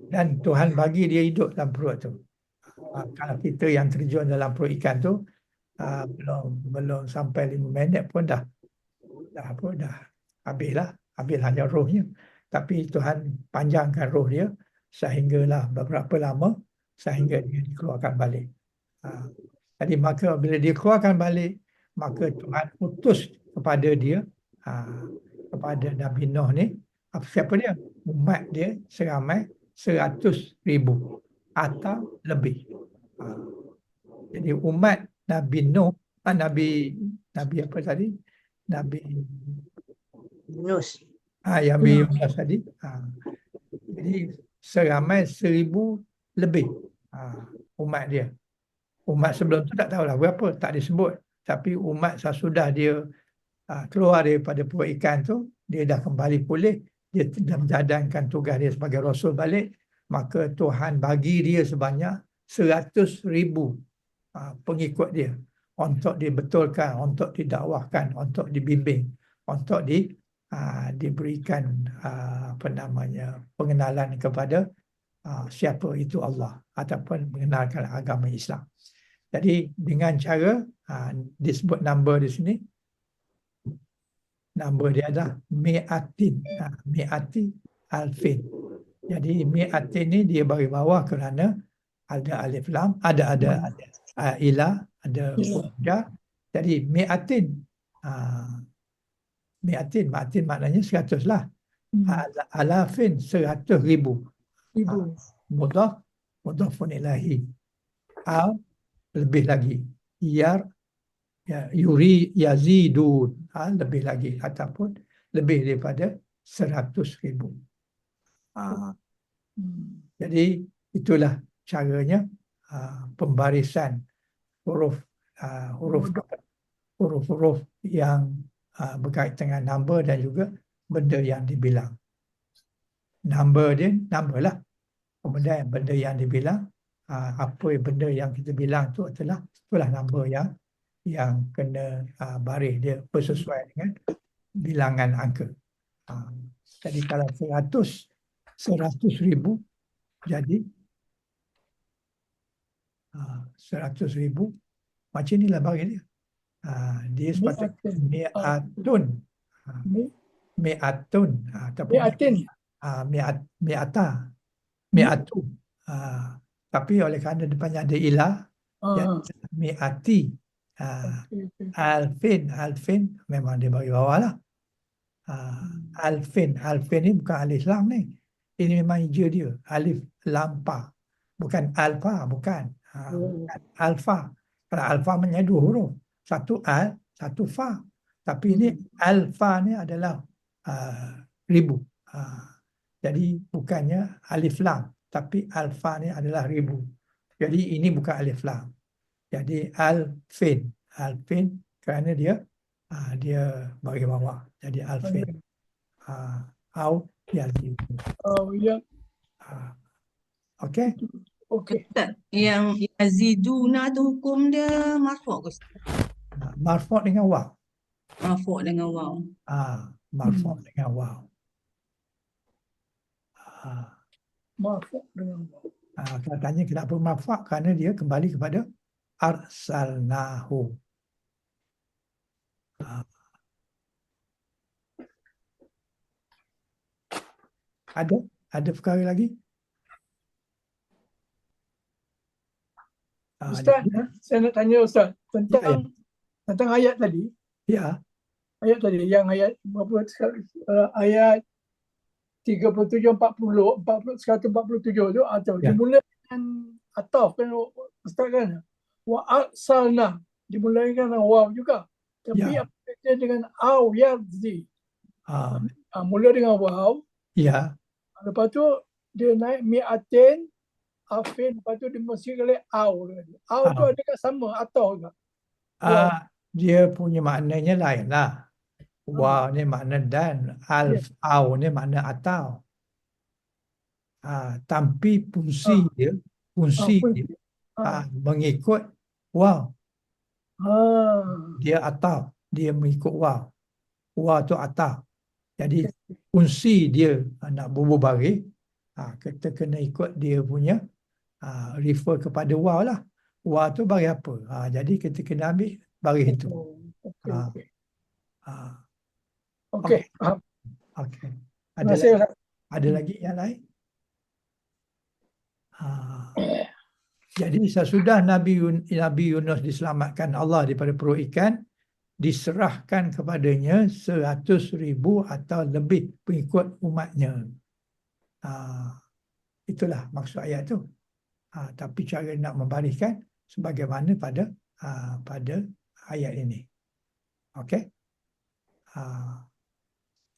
Speaker 1: Dan Tuhan bagi dia hidup dalam perut tu. Kalau kita yang terjun dalam perut ikan tu, belum sampai 5 minit pun dah habislah rohnya. Tapi Tuhan panjangkan roh dia sehinggalah beberapa lama sehingga dia dikeluarkan balik. Jadi maka bila dia keluarkan balik, maka Tuhan utus kepada dia, kepada Nabi Nuh ni, siapa dia? Umat dia seramai 100,000 atau lebih. Jadi umat Nabi Nuh, Nabi apa tadi? Nabi
Speaker 5: Yunus.
Speaker 1: Nabi Yunus tadi. Jadi seramai 1,000 lebih umat dia. Umat sebelum tu tak tahulah berapa, tak disebut. Tapi umat sesudah dia keluar daripada perut ikan tu, dia dah kembali pulih, dia dah menjalankan tugas dia sebagai Rasul balik, maka Tuhan bagi dia sebanyak 100,000 pengikut dia untuk dibetulkan, untuk didakwahkan, untuk dibimbing, untuk diberikan pengenalan kepada siapa itu Allah ataupun mengenalkan agama Islam. Jadi dengan cara disebut number di sini, number dia adalah mi'atin, mi'ati alfin. Jadi mi'atin ni dia bagi bawah kerana ada alif lam, ada ilah, ada hujah. Jadi mi'atin, mi'atin maknanya 100 lah. Alafin 100,000. Mudhafun ilahi. Lebih lagi. Yuri yazidun, lebih lagi ataupun lebih daripada 100,000. Jadi itulah caranya pembarisan huruf-huruf yang berkaitan dengan number dan juga benda yang dibilang. Number dia number lah. Kemudian benda yang dibilang, apa benda yang kita bilang tu itulah number yang kena baris dia bersesuai dengan bilangan angka. Jadi kalau 100,000 jadi 100,000 macam inilah bagi dia. Dia sepatutnya mi'atun ataupun mi'atu. Tapi oleh kerana depannya ada ilah, jadi mi'ati. Alfin memang dia bagi bawah lah. Alfin ni bukan alif lam ni. Ini memang hija dia. Alif lam pa. Bukan alfa, bukan alfa. Kalau alfa maknanya 2 huruf. Satu al, satu fa. Tapi ini alfa ni adalah ribu. Jadi bukannya alif lam, tapi alfa ni adalah ribu. Jadi ini bukan alif lam. Jadi alfin, alfin kerana dia bagi bawah. Jadi alfin. Au yazid.
Speaker 2: Oh, ya.
Speaker 1: Okey.
Speaker 2: Okey.
Speaker 3: Ustaz, yang yaziduna tu hukum dia marfu' ke Ustaz?
Speaker 1: Marfu' dengan waw.
Speaker 3: Marfu' dengan waw.
Speaker 1: Marfu' dengan waw.
Speaker 2: Marfu' dengan
Speaker 1: Kalau tanya kenapa marfu' kerana dia kembali kepada arsalnahu. Ada perkara lagi?
Speaker 2: Ustaz, saya nak tanya Ustaz tentang tentang ayat tadi.
Speaker 1: Ya.
Speaker 2: Ayat tadi yang ayat berapa sekarang, ayat 37 40 147 tu atau
Speaker 1: Ya.
Speaker 2: dimulai dengan ataf kan Ustaz kan? Wa arsalna dimulai dengan waw juga. Tapi
Speaker 1: Ya.
Speaker 2: apa kata dengan au yazid?
Speaker 1: Ah,
Speaker 2: Mula dengan waw,
Speaker 1: ya.
Speaker 2: lepas tu dia naik mi'atin afin, lepas tu dimasukkan oleh au lagi. Au tu
Speaker 1: Ah.
Speaker 2: adakah sama atau enggak?
Speaker 1: Dia punya maknanya lain lah. Waw ni makna dan, alf, au ni makna atau. Tapi fungsi dia mengikut waw. Dia atau, dia mengikut waw. Waw tu atau. Jadi fungsi dia nak bubuh baris, kita kena ikut dia punya refer kepada waw lah. Waw tu baris apa? Jadi kita kena ambil baris itu.
Speaker 2: Okey.
Speaker 1: Okey.
Speaker 2: Faham.
Speaker 1: Okey.
Speaker 2: Terima kasih, Ustaz.
Speaker 1: Ada lagi yang lain? Jadi sesudah Nabi Yunus diselamatkan Allah daripada perut ikan, diserahkan kepadanya 100,000 atau lebih pengikut umatnya. Itulah maksud ayat tu. Tapi cara nak membariskan sebagaimana pada ayat ini. Okey.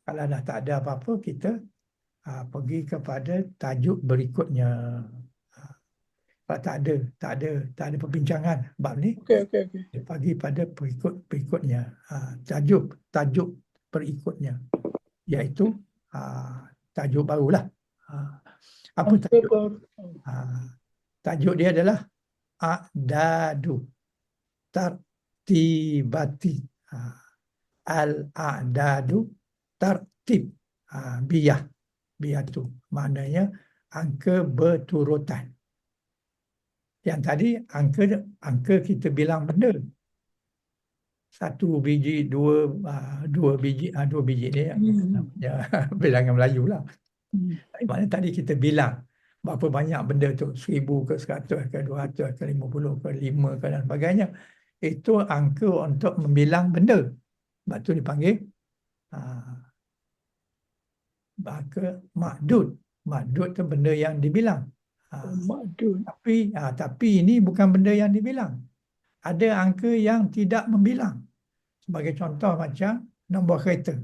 Speaker 1: Kalau dah tak ada apa-apa, kita pergi kepada tajuk berikutnya. Kalau tak ada perbincangan bab ni,
Speaker 2: Okey.
Speaker 1: kita pergi pada berikutnya. Tajuk berikutnya, iaitu tajuk barulah. Apa tajuk? Tajuk dia adalah a'dadu tartibati. Al-a'dadu tartib. Biyah tu maknanya angka berturutan. Yang tadi angka kita bilang benda. 1 biji, 2 biji ni namanya bilangan Melayu lah. Maknanya tadi kita bilang berapa banyak benda tu, 1,000 ke 100 ke 200 ke 50 ke 5 ke dan sebagainya. Itu angka untuk membilang benda. Sebab tu dipanggil angka makdud. Makdud tu benda yang dibilang. Tapi ini bukan benda yang dibilang. Ada angka yang tidak membilang. Sebagai contoh macam nombor kereta.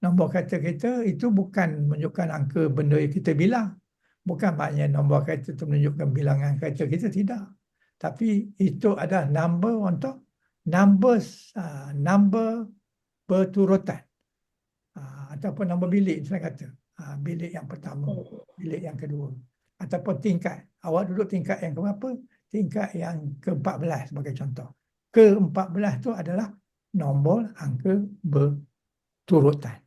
Speaker 1: Nombor kereta kita itu bukan menunjukkan angka benda yang kita bilang. Bukan maknanya nombor kereta itu menunjukkan bilangan kereta kita, tidak. Tapi itu adalah number untuk number berturutan. Ataupun nombor bilik saya kata. Bilik yang pertama, bilik yang kedua. Ataupun tingkat. Awak duduk tingkat yang keberapa? Tingkat yang ke-14 sebagai contoh. Ke-14 tu adalah nombor angka berturutan.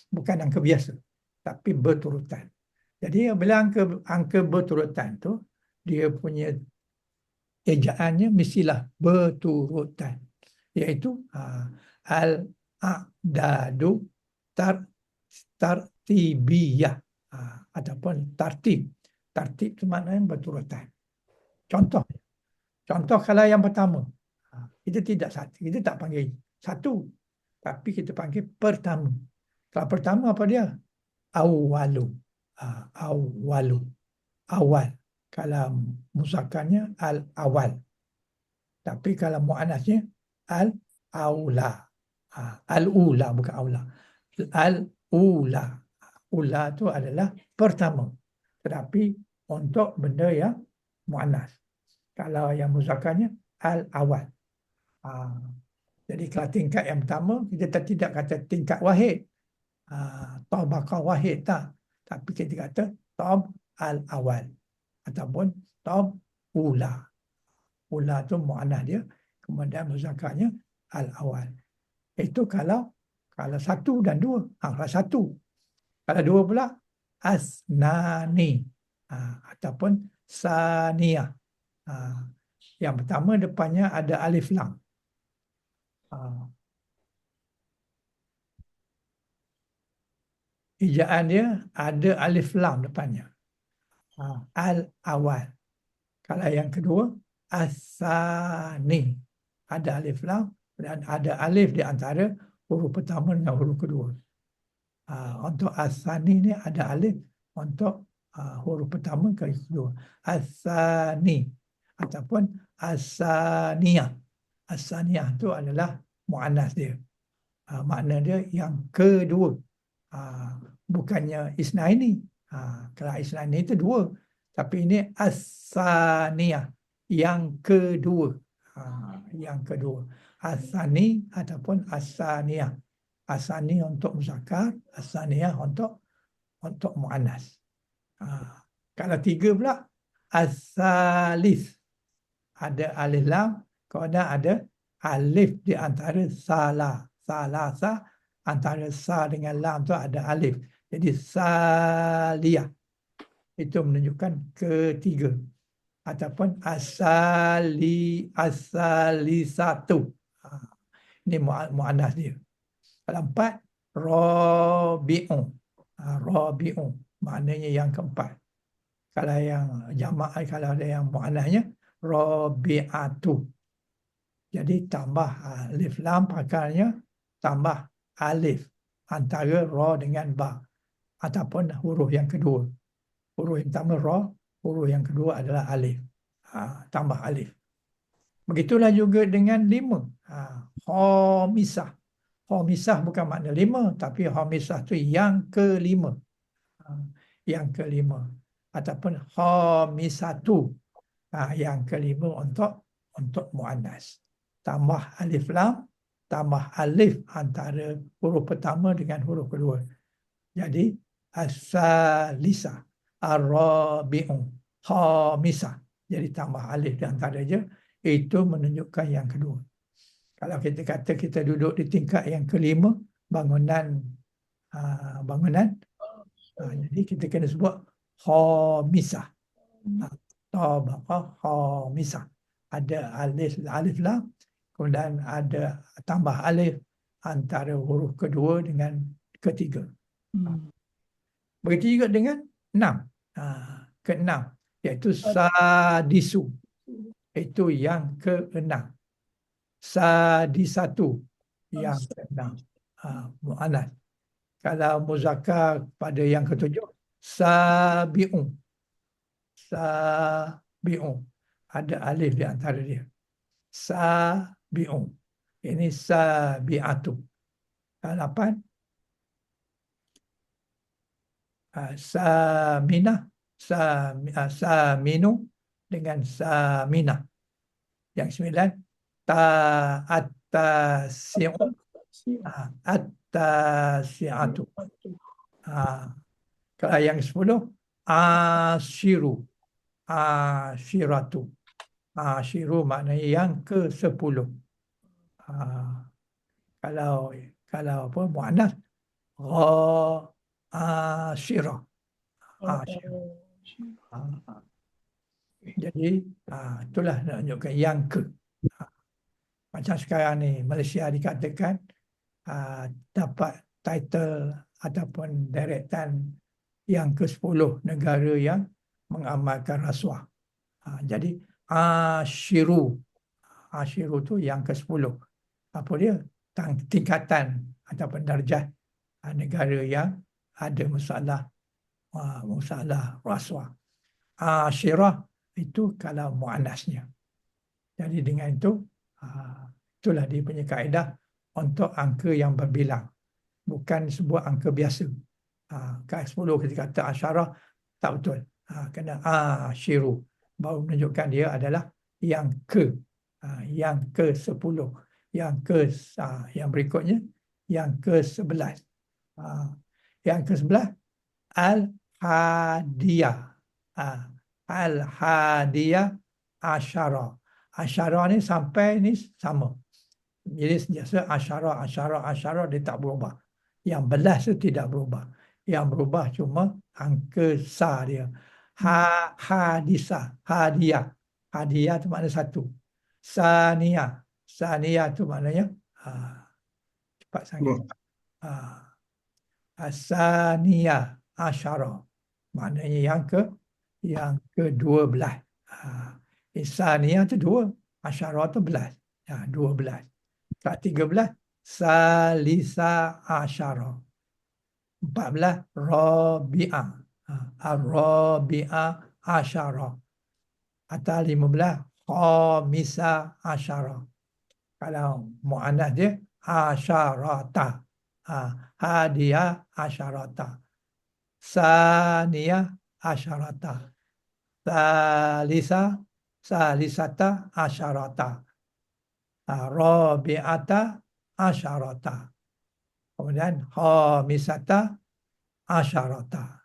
Speaker 1: Bukan angka biasa, tapi berturutan. Jadi bila angka berturutan tu, dia punya ejaannya mestilah berturutan. Iaitu al-a'dadu tartibiyah. Ataupun tartib. Tartib itu maknanya berturutan. Contoh kalau yang pertama, kita tak panggil satu, tapi kita panggil pertama. Kalau pertama apa dia? Awalu. Awal. Kalau muzakarnya al-awal. Tapi kalau muannasnya al-aula. Al-ula bukan aula. Al-ula. Ula tu adalah pertama. Tetapi untuk benda yang muannas. Kalau yang muzakkarnya al-awal. Jadi kalau tingkat yang pertama, kita tidak kata tingkat wahid. Tabaqah wahid tak. Tapi kita kata tab al-awal. Ataupun tab ula. Ula tu mu'anah dia. Kemudian muzakkarnya al-awal. Itu kalau satu dan dua. Kalau satu. Kalau dua pula, asnani. Ataupun saniyah. Yang pertama depannya ada alif lam. Ejaan dia ada alif lam depannya. Al-awal. Kalau yang kedua, as-sani. Ada alif lam dan ada alif di antara huruf pertama dengan huruf kedua. Untuk as-sani ni ada alif untuk huruf pertama ke kedua. As-sani ataupun as-saniyah. As-saniyah tu adalah mu'annas dia. Makna dia yang kedua. Bukannya isnaini. Kalau isnaini itu dua. Tapi ini as-saniyah. Yang kedua. Yang kedua. As-sani ataupun as-saniyah. As-sani untuk muzakkar, as-saniyah untuk mu'annas. Kalau tiga pula, as-salis. Ada alif lam, kemudian ada alif di antara salah. Salasa, antara sa dengan lam tu ada alif. Jadi saliyah. Itu menunjukkan ketiga. Ataupun asalisatu. Ini mu'annas dia. Kalau empat, rabi'un. Rabi'un. Maknanya yang keempat. Kalau yang jamak, kalau ada yang mu'annasnya, rabi'atu. Jadi tambah alif lam pakarnya, tambah alif antara ra dengan ba. Ataupun huruf yang kedua. Huruf yang pertama ra, huruf yang kedua adalah alif. Tambah alif. Begitulah juga dengan lima. Khamisah. Khamisah bukan makna lima, tapi khamisah tu yang kelima. Yang kelima. Ataupun khamisatu. Yang kelima untuk mu'annas. Tambah alif lam, tambah alif antara huruf pertama dengan huruf kedua. Jadi as-salisah, ar-rabi'un, khamisah. Jadi tambah alif di antara je, itu menunjukkan yang kedua. Kalau kita kata kita duduk di tingkat yang kelima, bangunan, jadi kita kena sebut khamisah. Tabaqah khamisah. Ada alif lam, kemudian ada tambah alif antara huruf kedua dengan ketiga. Begitu juga dengan 6. Ke-6 iaitu sadisu. Itu yang ke-6. Sadisatu yang ke-6. Mu'annas. Kalau muzakkar pada yang ke-7, sabi'un. Sabi'un. Ada alif di antara dia. Sabi'un. Ini sabi'atu. 8. Saminah. Saminu dengan saminah. Yang 9. At-tasi'un. At-tasi'atu. Kalau yang 10. Asyiru. Asyiratu. Asyiru maknanya yang ke-10. Kalau apa mu'annas, asyirah. Jadi itulah nak tunjukkan yang ke. Macam sekarang ni Malaysia dikatakan dapat title ataupun deretan yang ke-10 negara yang mengamalkan rasuah. Jadi asyiru. Asyiru tu yang ke-10. Apa dia? Tingkatan ataupun darjah negara yang ada masalah rasuah. Asyirah itu kalau mu'annasnya. Jadi dengan itu, itulah dia punya kaedah untuk angka yang berbilang. Bukan sebuah angka biasa. Kan 10 kita kata asyarah, tak betul. Kena asyiru. Baru menunjukkan dia adalah yang yang ke-10. Yang berikutnya, yang ke-11. Yang ke-11, Al-Hadiyah. Al-Hadiyah asyarah. Asyarah ni sampai ni sama. Jadi sentiasa asyarah dia tak berubah. Yang belas tu tidak berubah. Yang berubah cuma angka sa dia. Hadisah, hadiah. Hadiah tu makna satu. Saniyah. Saniyah tu maknanya cepat sangat. Asaniyah asyarah. Maknanya yang ke-12. Saniyah tu 2, asyarah tu 11. 12. Kat 13, salisa asyarah. 14, rabi'ah. Ar-rabi'ah asyarah. Atau 15, khamisa asyarah. Kalau mu'annas dia, asyarata. Hadiah asyarata. Saniyah asyarata. Salisata asyarata. Rabi'ata asyarata. Kemudian khamisata asyarata.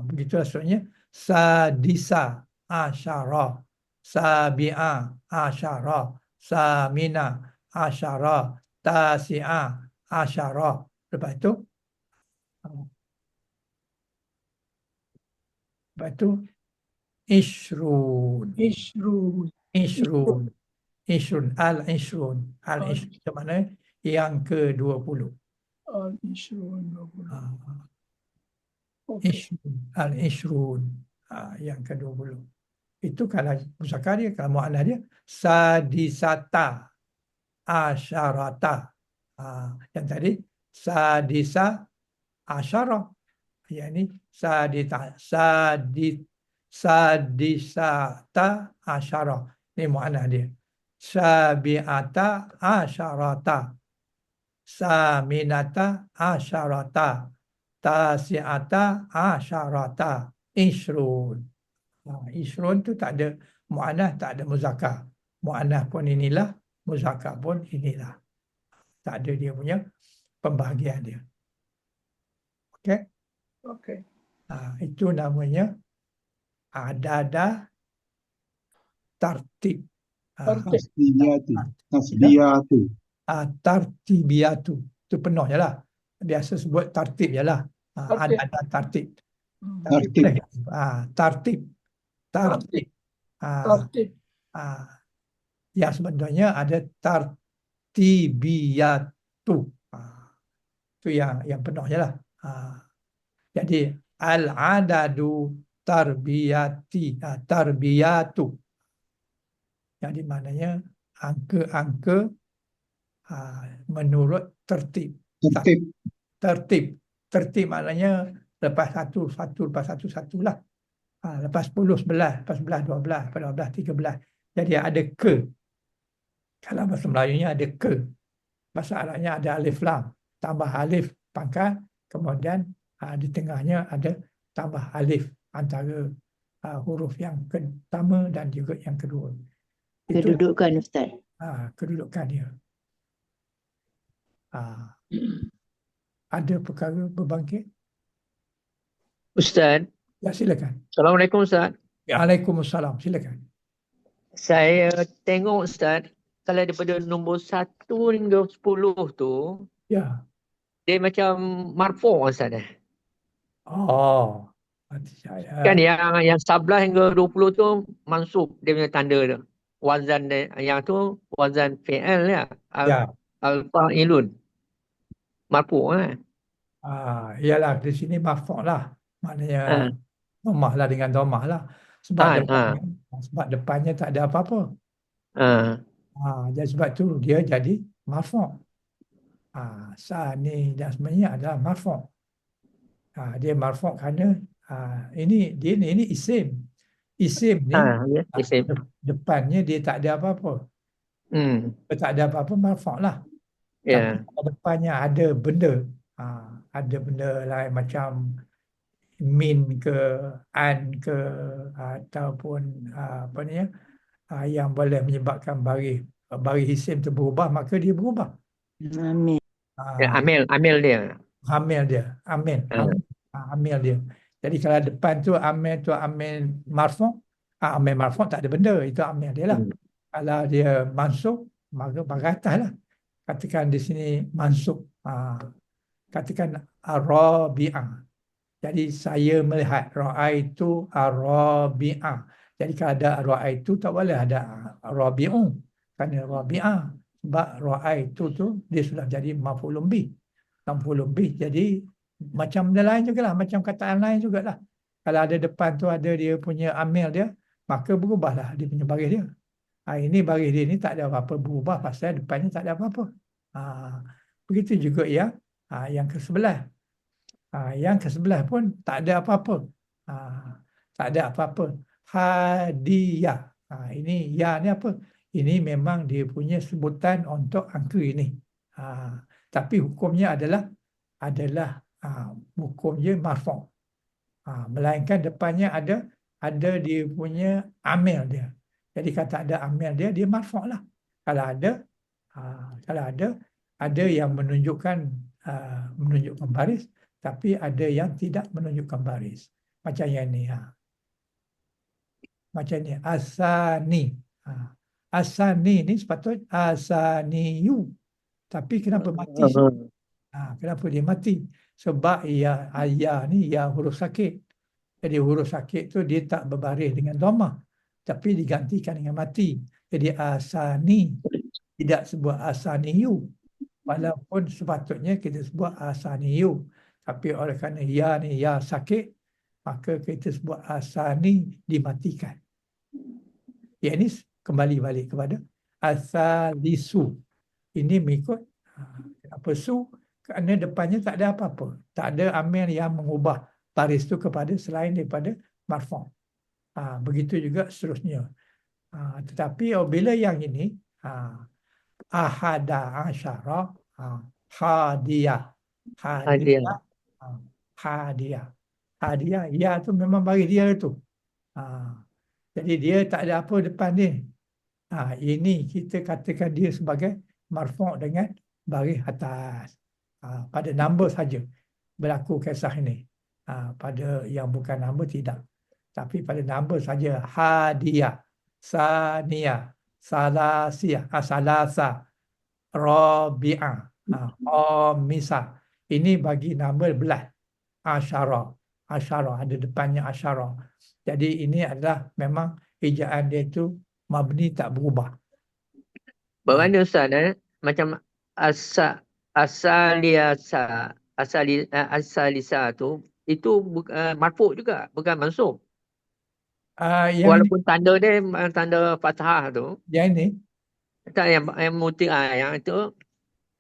Speaker 1: Begitu maksudnya. Sadisa asyara. Sabi'a asyara. Samina asyara. Tasi'a asyara. Lepas itu ishrun. Al-ishrun. Al-ishrun mana? Yang ke-20.
Speaker 2: Al-Ishrun 20.
Speaker 1: Al-ishrun. Yang ke-20. Itu kalau muzakkar dia, kalau mu'annas dia sadisata asyarata. Yang tadi sadisa asyarah. Yang ini sadisata asyarah. Ini mu'annas dia. Sabi'ata asyarata. Saminata asyarata. Tasi'ata asyarata. Ishrun. Ishrun tu tak ada mu'annas, tak ada muzakkar. Mu'annas pun inilah, muzakkar pun inilah. Tak ada dia punya pembahagian dia. Okey?
Speaker 2: Okey.
Speaker 1: Itu namanya adada tartib.
Speaker 4: Tasbiyatu.
Speaker 1: Tartibiyatu. Itu penuh je lah. Biasa sebut tartib je lah. Adada tartib.
Speaker 4: Tartib.
Speaker 1: Tartib. Tartib.
Speaker 2: Tartib.
Speaker 1: Yang sebenarnya ada tartibiyatu. Itu yang penuh je lah. Jadi al-adadu tarbiyatu. Jadi maknanya angka-angka menurut tertib. Tertib maknanya lepas satu lepas satu lah. Lepas 10 11, lepas 11 12, lepas 12 13. Jadi ada ke. Kalau bahasa Melayunya ada ke. Bahasa Arabnya ada alif lam. Tambah alif pangkat. Kemudian di tengahnya ada tambah alif antara huruf yang pertama dan juga yang kedua.
Speaker 5: Kedudukan Ustaz.
Speaker 1: Kedudukan dia. Ada perkara berbangkit?
Speaker 6: Ustaz.
Speaker 1: Ya, silakan.
Speaker 6: Assalamualaikum Ustaz.
Speaker 1: Waalaikumsalam. Silakan.
Speaker 6: Saya tengok Ustaz, kalau daripada nombor 1 hingga 10 tu,
Speaker 1: Ya.
Speaker 6: dia macam marfu' Ustaz.
Speaker 1: Hati saya.
Speaker 6: Kan yang 11 hingga 20 tu mansub dia punya tanda tu. Wazan dia, yang tu wazan fi'il ya. Al-fa'ilun. Marfu'
Speaker 1: Ialah di sini marfu' lah. Maknanya domah lah dengan domah lah. Sebab depannya tak ada apa-apa. Jadi sebab tu dia jadi marfu'. Sani dan sebenarnya adalah marfu'. Dia marfu' kerana ini isim. Isim ni
Speaker 6: Ya, isim.
Speaker 1: depannya dia tak ada apa-apa. Tak ada apa-apa marfu' lah. Tapi
Speaker 6: Ya.
Speaker 1: kalau depannya ada benda, ada benda lain macam min ke, an ke, ataupun apa ni ya, yang boleh menyebabkan baris isim tu berubah, maka dia berubah.
Speaker 5: Amin.
Speaker 6: Ya, amil dia.
Speaker 1: Amil dia, amin,
Speaker 6: Ah.
Speaker 1: amil dia. Jadi kalau depan tu amil marfu', amil marfu' tak ada benda, itu amil dia lah. Kalau dia mansub, maka bagai atas lah. Katakan di sini mansub, katakan Rabi'ah. Jadi saya melihat ra'aitu Rabi'ah. Jadi kalau ada ra'aitu tak boleh ada Rabi'u. Kerana Rabi'ah. Sebab ra'aitu tu dia sudah jadi maf'ulun bih. Maf'ulun bih jadi macam benda lain jugalah, macam kataan lain jugalah. Kalau ada depan tu ada dia punya amil dia, maka berubahlah dia punya baris dia. Ini baris dia ni tak ada apa-apa berubah pasal depannya tak ada apa-apa. Begitu juga yang ke sebelah. Yang ke sebelah pun tak ada apa-apa. Tak ada apa-apa. Hadiah. Ini ya ni apa? Ini memang dia punya sebutan untuk angka ini. Tapi hukumnya adalah hukumnya marfu'. Melainkan depannya ada dia punya amil dia. Jadi kalau tak ada amil dia, dia marfu' lah. Kalau ada yang menunjukkan baris, tapi ada yang tidak menunjukkan baris. Macam yang ni. Macam ni. Asani. Asani ni sepatutnya asaniyu. Tapi kenapa mati? Kenapa dia mati? Sebab ayah ni huruf sakit. Jadi huruf sakit tu dia tak berbaris dengan dhammah, tapi digantikan dengan mati. Jadi asani, tidak sebut asaniyu. Walaupun sepatutnya kita sebut asaniyu. Tapi oleh kerana ni sakit, maka kita sebut asani dimatikan. Ini kembali balik kepada asalisu. Ini mengikut apa su? Kerana depannya tak ada apa-apa. Tak ada amil yang mengubah baris itu kepada selain daripada marfu'. Begitu juga seterusnya. Tetapi bila yang ini ahada asyara, hadiah. Hadiah. Ya tu memang baris dia tu. Jadi dia tak ada apa depan dia. Ini kita katakan dia sebagai marfu' dengan baris atas. Pada number saja berlaku kisah ini. Pada yang bukan number tidak. Tapi pada number saja. Hadiah, saniyah, salasiyah, salasa, rabi'ah, khamisah. Ini bagi number belas. Asyara. Ada depannya asyara. Jadi ini adalah memang ejaan dia itu mabni tak berubah.
Speaker 6: Bagaimana Ustaz? Macam asalisa tu, itu marfu' juga, bukan mansub. Walaupun tanda dia tanda fathah tu.
Speaker 1: Yang ini?
Speaker 6: Tak, yang yang itu,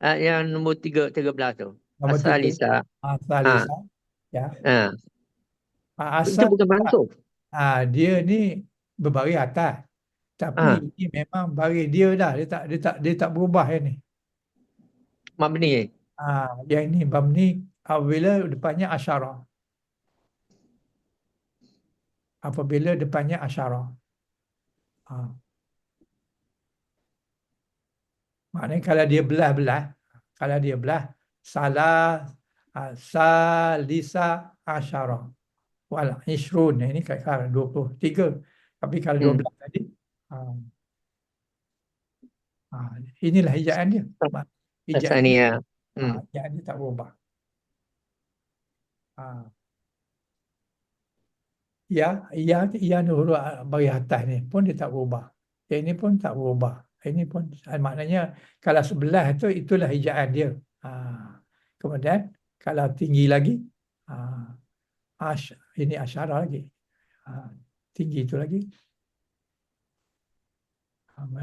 Speaker 6: yang nombor 13 tu.
Speaker 1: Nombor
Speaker 6: Asalisa.
Speaker 1: Asalisa. Ya.
Speaker 6: Itu bukan mansub.
Speaker 1: Dia ni berbaris atas. Tapi ini memang baris dia dah. Dia tak berubah yang ni.
Speaker 6: Mabni.
Speaker 1: Yang ini mabni apabila depannya asyara. Apabila depannya asyara. Maknanya kalau dia belah, salisa asyara. Wal ishrun. Ini kata 23. Tapi kalau 12 tadi, inilah ejaan dia. Ejaan dia tak berubah. Ya ni huruf bagi atas ni pun dia tak berubah. Yang ini pun tak berubah. Ini pun maknanya kalau sebelah tu itulah ejaan dia. Kemudian kalau tinggi lagi, ini asyara lagi. Tinggi itu lagi.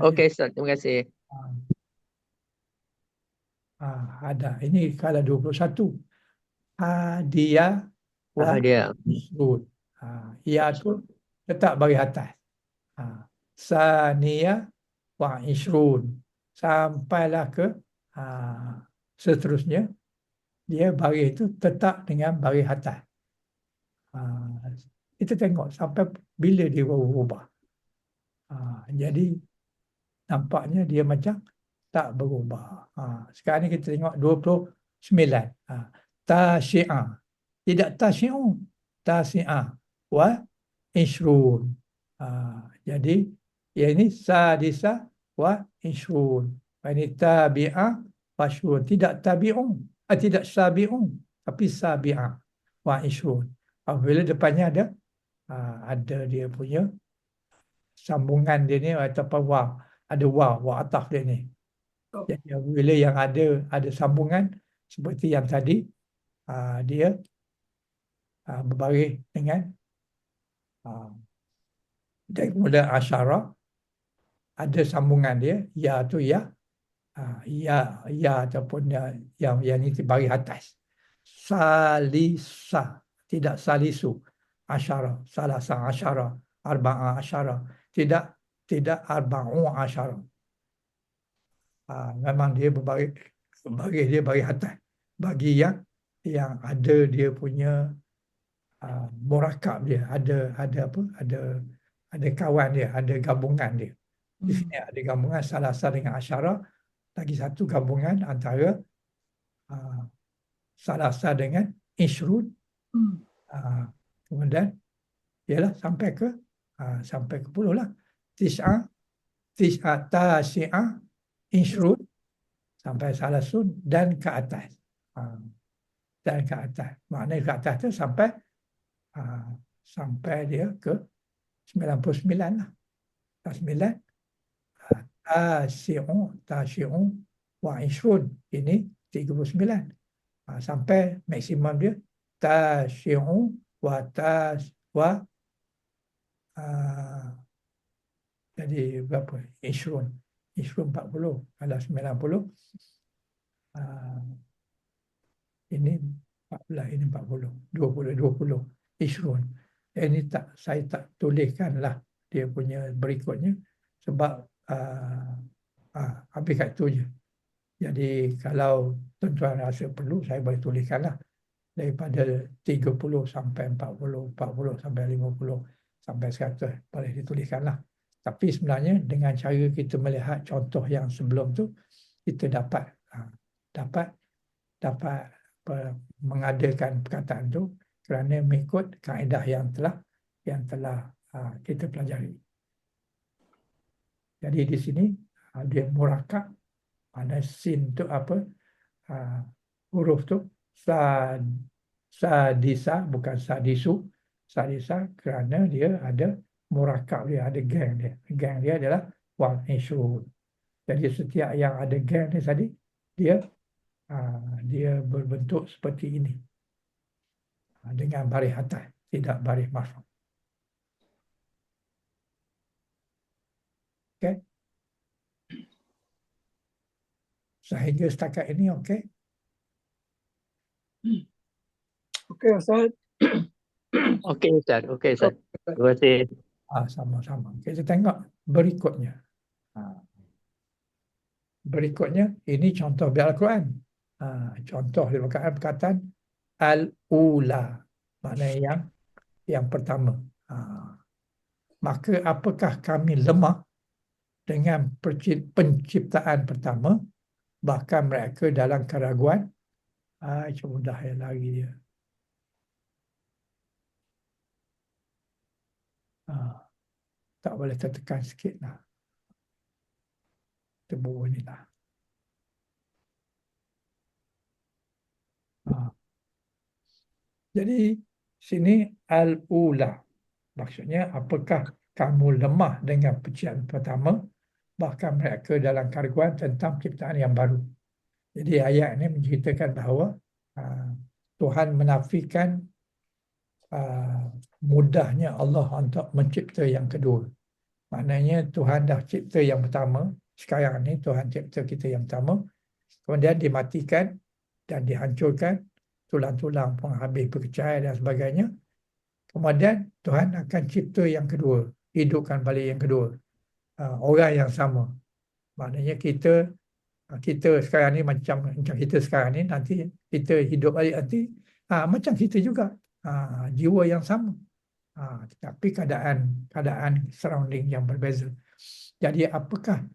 Speaker 6: Okey Ustaz, terima kasih.
Speaker 1: Ada. Ini kalau 21. Hadiah wa
Speaker 6: Dia.
Speaker 1: isrun. Ya tu letak baris atas. Saniyah wa ishrun. Sampailah ke seterusnya, dia baris itu tetap dengan baris atas. Kita tengok sampai bila dia berubah. Jadi nampaknya dia macam tak berubah. Sekarang ni kita tengok 29. Tasyi'ah. Tidak tasyi'u. Tasyi'ah wa ishrun. Jadi yang ini sadisa wa ishrun. Ini tabi'ah wa ishrun. Tidak tabi'un. Tidak sabi'un. Tapi sabi'ah wa ishrun. Apabila depannya ada dia punya sambungan dia ni ataupun waw. Ada waw ataf dia ni. Jadi apabila yang ada sambungan seperti yang tadi, dia berbaris dengan dari mula asyara, ada sambungan dia, ya tu ya, ya ataupun yang ini baris atas. Salisa, tidak salisu, asyara, salasa asyara, arba'a asyara, tidak arba'u asyara. Memang dia berbaris dia baris atas. Bagi yang ada dia punya murakab dia, ada kawan dia, ada gabungan dia. Di sini ada gabungan salasa dengan asyara, lagi satu gabungan antara salasa dengan ishrun. Kemudian ialah sampai ke 10 lah. Tis'ah, tasyi'ah, ishrun, sampai salasun dan ke atas. Dan ke atas. Maknanya ke atas tu sampai dia ke 99 lah. 9. Tasyi'un wa ishrun. Ini 39. Sampai maksimum dia tasyi'un jadi berapa? Ishrun 40, ada 90. Ini 14, ini 40, 20 ishrun. Ini saya tak tuliskanlah dia punya berikutnya sebab habis kat tu je. Jadi kalau tuan-tuan rasa perlu, saya boleh tuliskanlah daripada 30 sampai 40, 40 sampai 50 sampai 100 boleh dituliskanlah. Tapi sebenarnya dengan cara kita melihat contoh yang sebelum tu, kita dapat mengadakan perkataan tu kerana mengikut kaedah yang telah kita pelajari. Jadi di sini dia murakab, mana sin tu apa, huruf tu sadisa bukan sadisu, sadisa kerana dia ada murakab dia, ada gang dia. Gang dia adalah wal ishrun. Jadi setiap yang ada gang ni tadi, dia berbentuk seperti ini. Dengan baris atas, tidak baris marfu'. Okey. Sehingga setakat ini okey.
Speaker 2: Okey Ustaz.
Speaker 6: Okey Ustaz. Okey Ustaz. Terima kasih.
Speaker 1: Sama-sama. Kita tengok berikutnya. Berikutnya, ini contoh bil Al-Quran. Contoh di perkataan al-ula. Maknanya yang pertama. Maka apakah kami lemah dengan penciptaan pertama, bahkan mereka dalam keraguan. Mudah ya lagi dia. Tak boleh tertekan sikit lah. Terburu ni lah. Jadi sini al-ula. Maksudnya apakah kamu lemah dengan penciptaan pertama, bahkan mereka dalam keraguan tentang ciptaan yang baru. Jadi ayat ini menceritakan bahawa Tuhan menafikan mudahnya Allah untuk mencipta yang kedua. Maknanya Tuhan dah cipta yang pertama, sekarang ni Tuhan cipta kita yang pertama, kemudian dimatikan dan dihancurkan, tulang-tulang pun habis berkecai dan sebagainya. Kemudian Tuhan akan cipta yang kedua, hidupkan balik yang kedua. Orang yang sama. Maknanya kita sekarang ni macam kita sekarang ni, nanti kita hidup balik nanti macam kita juga. Jiwa yang sama. Tetapi keadaan surrounding yang berbeza. Jadi apakah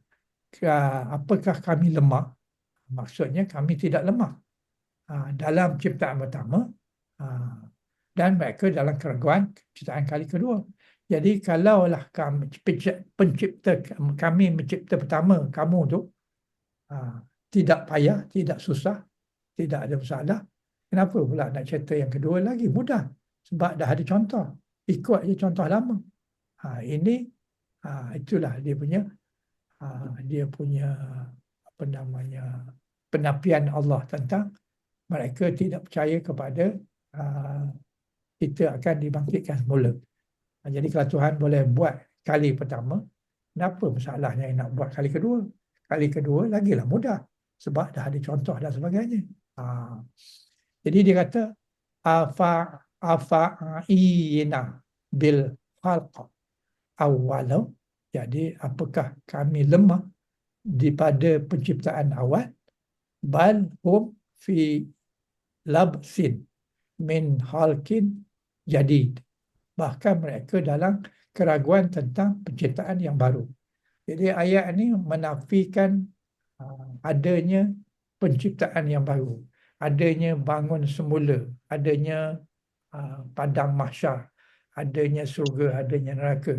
Speaker 1: kami lemah? Maksudnya kami tidak lemah dalam ciptaan pertama dan mereka dalam keraguan ciptaan kali kedua. Jadi kalaulah kami mencipta pertama kamu tu tidak payah, tidak susah, tidak ada masalah, kenapa pula nak cipta yang kedua lagi? Mudah, sebab dah ada contoh, ikut je contoh lama. Itulah dia punya apa namanya, penafian Allah tentang mereka tidak percaya kepada kita akan dibangkitkan semula. Jadi kalau Tuhan boleh buat kali pertama, kenapa masalahnya nak buat kali kedua? Kali kedua lagilah mudah, sebab dah ada contoh dan sebagainya. Jadi dia kata afa'ina bil khalq awwalau. Jadi apakah kami lemah daripada penciptaan awal? Bal hum fi labsin min halkin jadid. Bahkan mereka dalam keraguan tentang penciptaan yang baru. Jadi ayat ini menafikan adanya penciptaan yang baru, adanya bangun semula, adanya padang mahsyar, adanya surga, adanya neraka.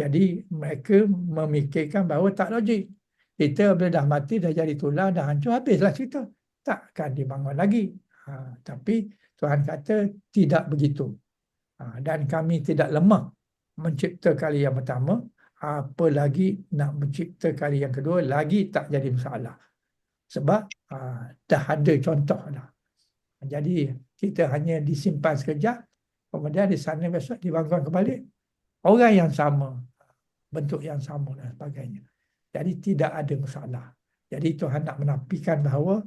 Speaker 1: Jadi mereka memikirkan bahawa tak logik. Kita bila dah mati, dah jadi tulang, dah hancur, habislah cerita. Takkan dibangun lagi. Tapi Tuhan kata tidak begitu. Dan kami tidak lemah mencipta kali yang pertama, apalagi nak mencipta kali yang kedua, lagi tak jadi masalah. Sebab dah ada contoh dah. Jadi kita hanya disimpan sekejap, kemudian di sana besok dibangun kembali. Orang yang sama, bentuk yang sama dan sebagainya. Jadi tidak ada masalah. Jadi Tuhan nak menafikan bahawa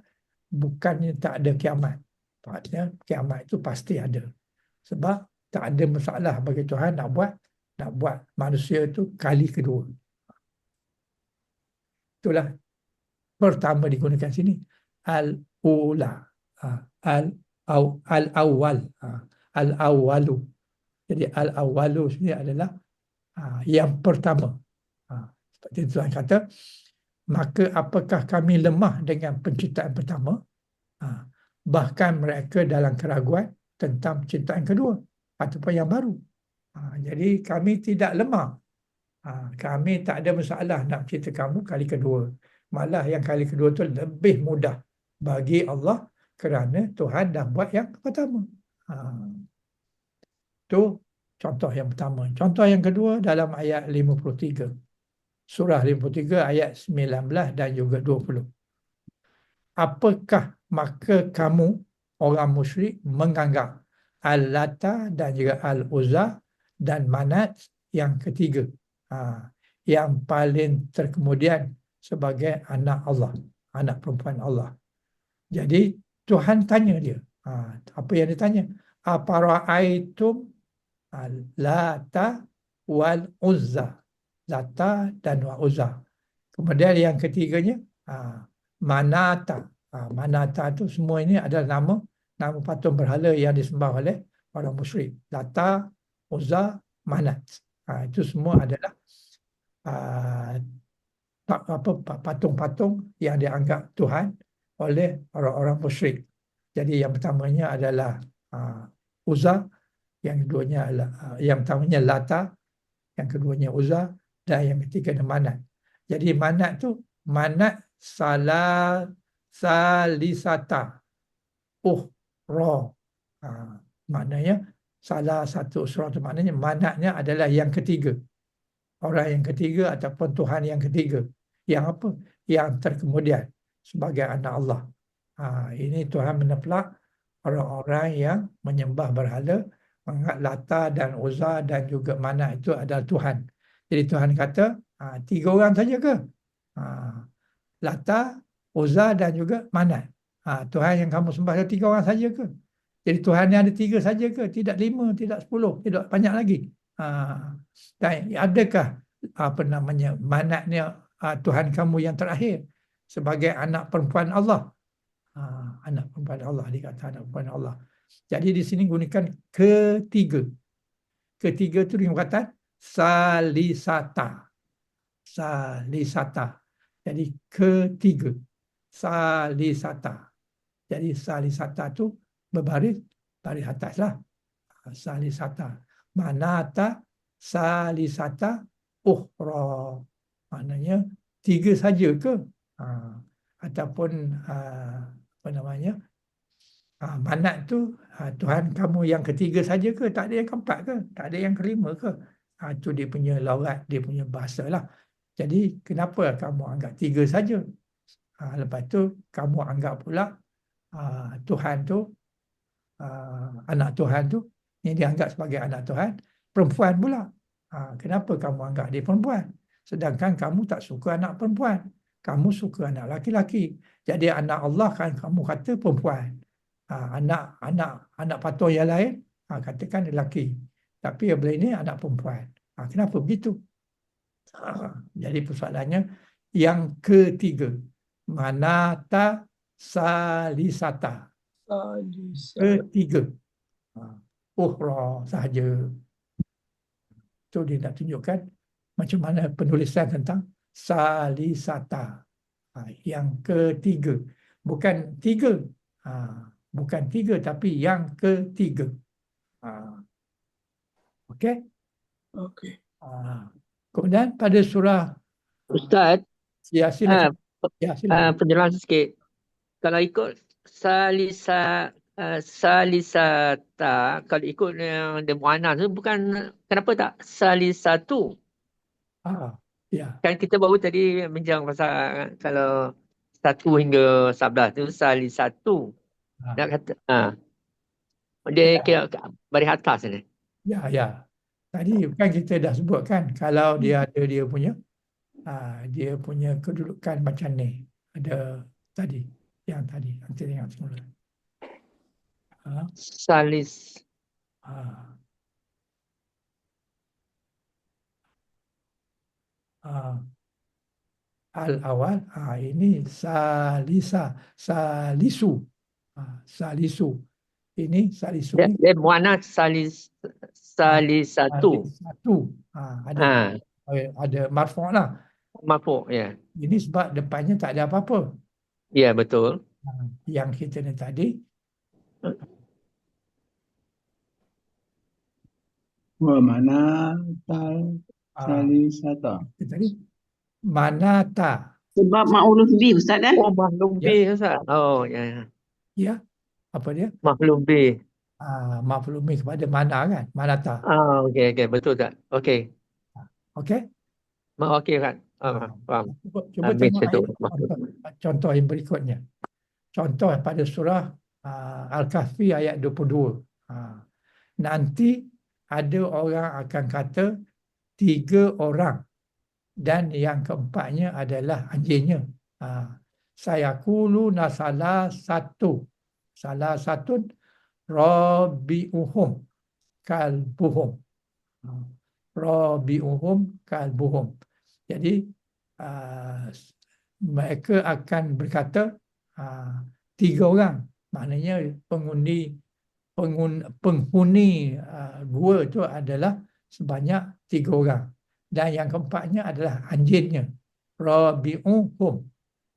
Speaker 1: bukannya tak ada kiamat. Maksudnya kiamat itu pasti ada. Sebab tak ada masalah bagi Tuhan nak buat manusia itu kali kedua. Itulah pertama digunakan sini. Al-ula. Al-awwal. Al-awwalu. Jadi al-awwalu sini adalah yang pertama. Seperti Tuhan kata, maka apakah kami lemah dengan penciptaan pertama? Bahkan mereka dalam keraguan tentang penciptaan kedua ataupun yang baru. Jadi kami tidak lemah. Kami tak ada masalah nak mencipta kamu kali kedua. Malah yang kali kedua tu lebih mudah bagi Allah kerana Tuhan dah buat yang pertama. Itu contoh yang pertama. Contoh yang kedua dalam ayat 53. Surah 53 ayat 19 dan juga 20. Apakah maka kamu orang musyrik menganggap Al-Lata dan juga Al-Uzza dan Manat yang ketiga, yang paling terkemudian sebagai anak Allah, anak perempuan Allah. Jadi Tuhan tanya dia, apa yang dia tanya? Apara'aitum Al-Lata wal-Uzza. Lata dan Uzza. Kemudian yang ketiganya Manata. Manata itu semua ini adalah nama patung berhala yang disembah oleh orang musyrik. Lata, Uzza, Manat. Itu semua adalah patung-patung yang dianggap Tuhan oleh orang-orang musyrik. Jadi yang pertamanya adalah Uzza, yang keduanya adalah yang pertamanya Lata, yang keduanya Uzza, dan yang ketiga adalah Manat. Jadi Manat tu Manat salisata ukhra. Maknanya salah satu surah tu maknanya Manatnya adalah yang ketiga. Orang yang ketiga ataupun Tuhan yang ketiga. Yang apa? Yang terkemudian sebagai anak Allah. Ini Tuhan menepelak orang-orang yang menyembah berhala, menganggap Lata dan Uzza dan juga Manat itu adalah Tuhan. Jadi Tuhan kata, 3 orang saja ke? Lata, Uzza dan juga Manat. Tuhan yang kamu sembah 3 orang saja ke? Jadi Tuhan ni ada 3 saja ke? Tidak 5, tidak 10, tidak banyak lagi. Dan adakah manatnya Tuhan kamu yang terakhir sebagai anak perempuan Allah? Anak perempuan Allah, dikata anak perempuan Allah. Jadi di sini gunakan ketiga. Ketiga itu dengan perkataan salisata. Salisata. Jadi ketiga. Salisata. Jadi salisata tu berbaris baris atas lah. Salisata. Manata salisata ukhra. Maknanya 3 saja ke? Ataupun apa namanya? Manat tu Tuhan kamu yang ketiga saja ke? Tak ada yang keempat ke? Tak ada yang kelima ke? Itu dia punya laurat, dia punya bahasa lah. Jadi kenapa kamu anggap 3 saja? Lepas tu kamu anggap pula Tuhan tu, anak Tuhan tu, yang dianggap sebagai anak Tuhan, perempuan pula. Kenapa kamu anggap dia perempuan? Sedangkan kamu tak suka anak perempuan. Kamu suka anak laki-laki. Jadi anak Allah kan kamu kata perempuan. Anak patung yang lain katakan lelaki. Tapi yang ini anak perempuan. Kenapa begitu? Jadi persoalannya yang ketiga. Manata salisata. Ketiga. Ukhra sahaja. Itu dia nak tunjukkan macam mana penulisan tentang salisata. Yang ketiga. Bukan 3. Bukan 3 tapi yang ketiga. Okey?
Speaker 2: Okey.
Speaker 1: Kemudian pada surah
Speaker 6: Ustaz,
Speaker 1: ya silakan. Ya silakan.
Speaker 6: penjelasan sikit. Kalau ikut salisata, kalau ikut yang the muannas tu bukan, kenapa tak salisatu?
Speaker 1: Ya.
Speaker 6: Kan kita baru tadi bincang pasal kalau 1 hingga 11 tu salisatu. Nak kata dia kira baris atas ni.
Speaker 1: Ya. Tadi kan kita dah sebutkan kalau dia ada dia punya kedudukan macam ni. Ada tadi nanti tengok semula.
Speaker 6: Salis.
Speaker 1: Al-awal ini salisu. Salisu. Ini salisu ni
Speaker 6: Dia muannas salisatu.
Speaker 1: satu. Ada marfu' lah.
Speaker 6: Marfu', ya.
Speaker 1: Ini sebab depannya tak ada apa-apa.
Speaker 6: Ya, betul.
Speaker 1: Yang kita ni tadi
Speaker 4: Wa manata salisata.
Speaker 1: tadi manata.
Speaker 3: Sebab ma'uluf bi Ustaz kan?
Speaker 6: Oh, makhlum B, Ustaz. Oh, ya.
Speaker 1: Ya. Apa dia?
Speaker 6: Makhlum B.
Speaker 1: Maflumi kepada mana kan? Manata.
Speaker 6: Okey, betul tak? Okey.
Speaker 1: Okey?
Speaker 6: Okey kan? Faham.
Speaker 1: Cuba
Speaker 6: Habis
Speaker 1: tengok
Speaker 6: itu.
Speaker 1: contoh yang berikutnya. Contoh pada surah Al-Kahfi ayat 22. Nanti ada orang akan kata 3 orang dan yang keempatnya adalah anjingnya. Sayaquluna salah satu rabi'uhum kalbuhum. Rabi'uhum kalbuhum. Jadi mereka akan berkata 3 orang. Maknanya penghuni gua itu adalah sebanyak 3 orang. Dan yang keempatnya adalah anjingnya. Rabi'uhum.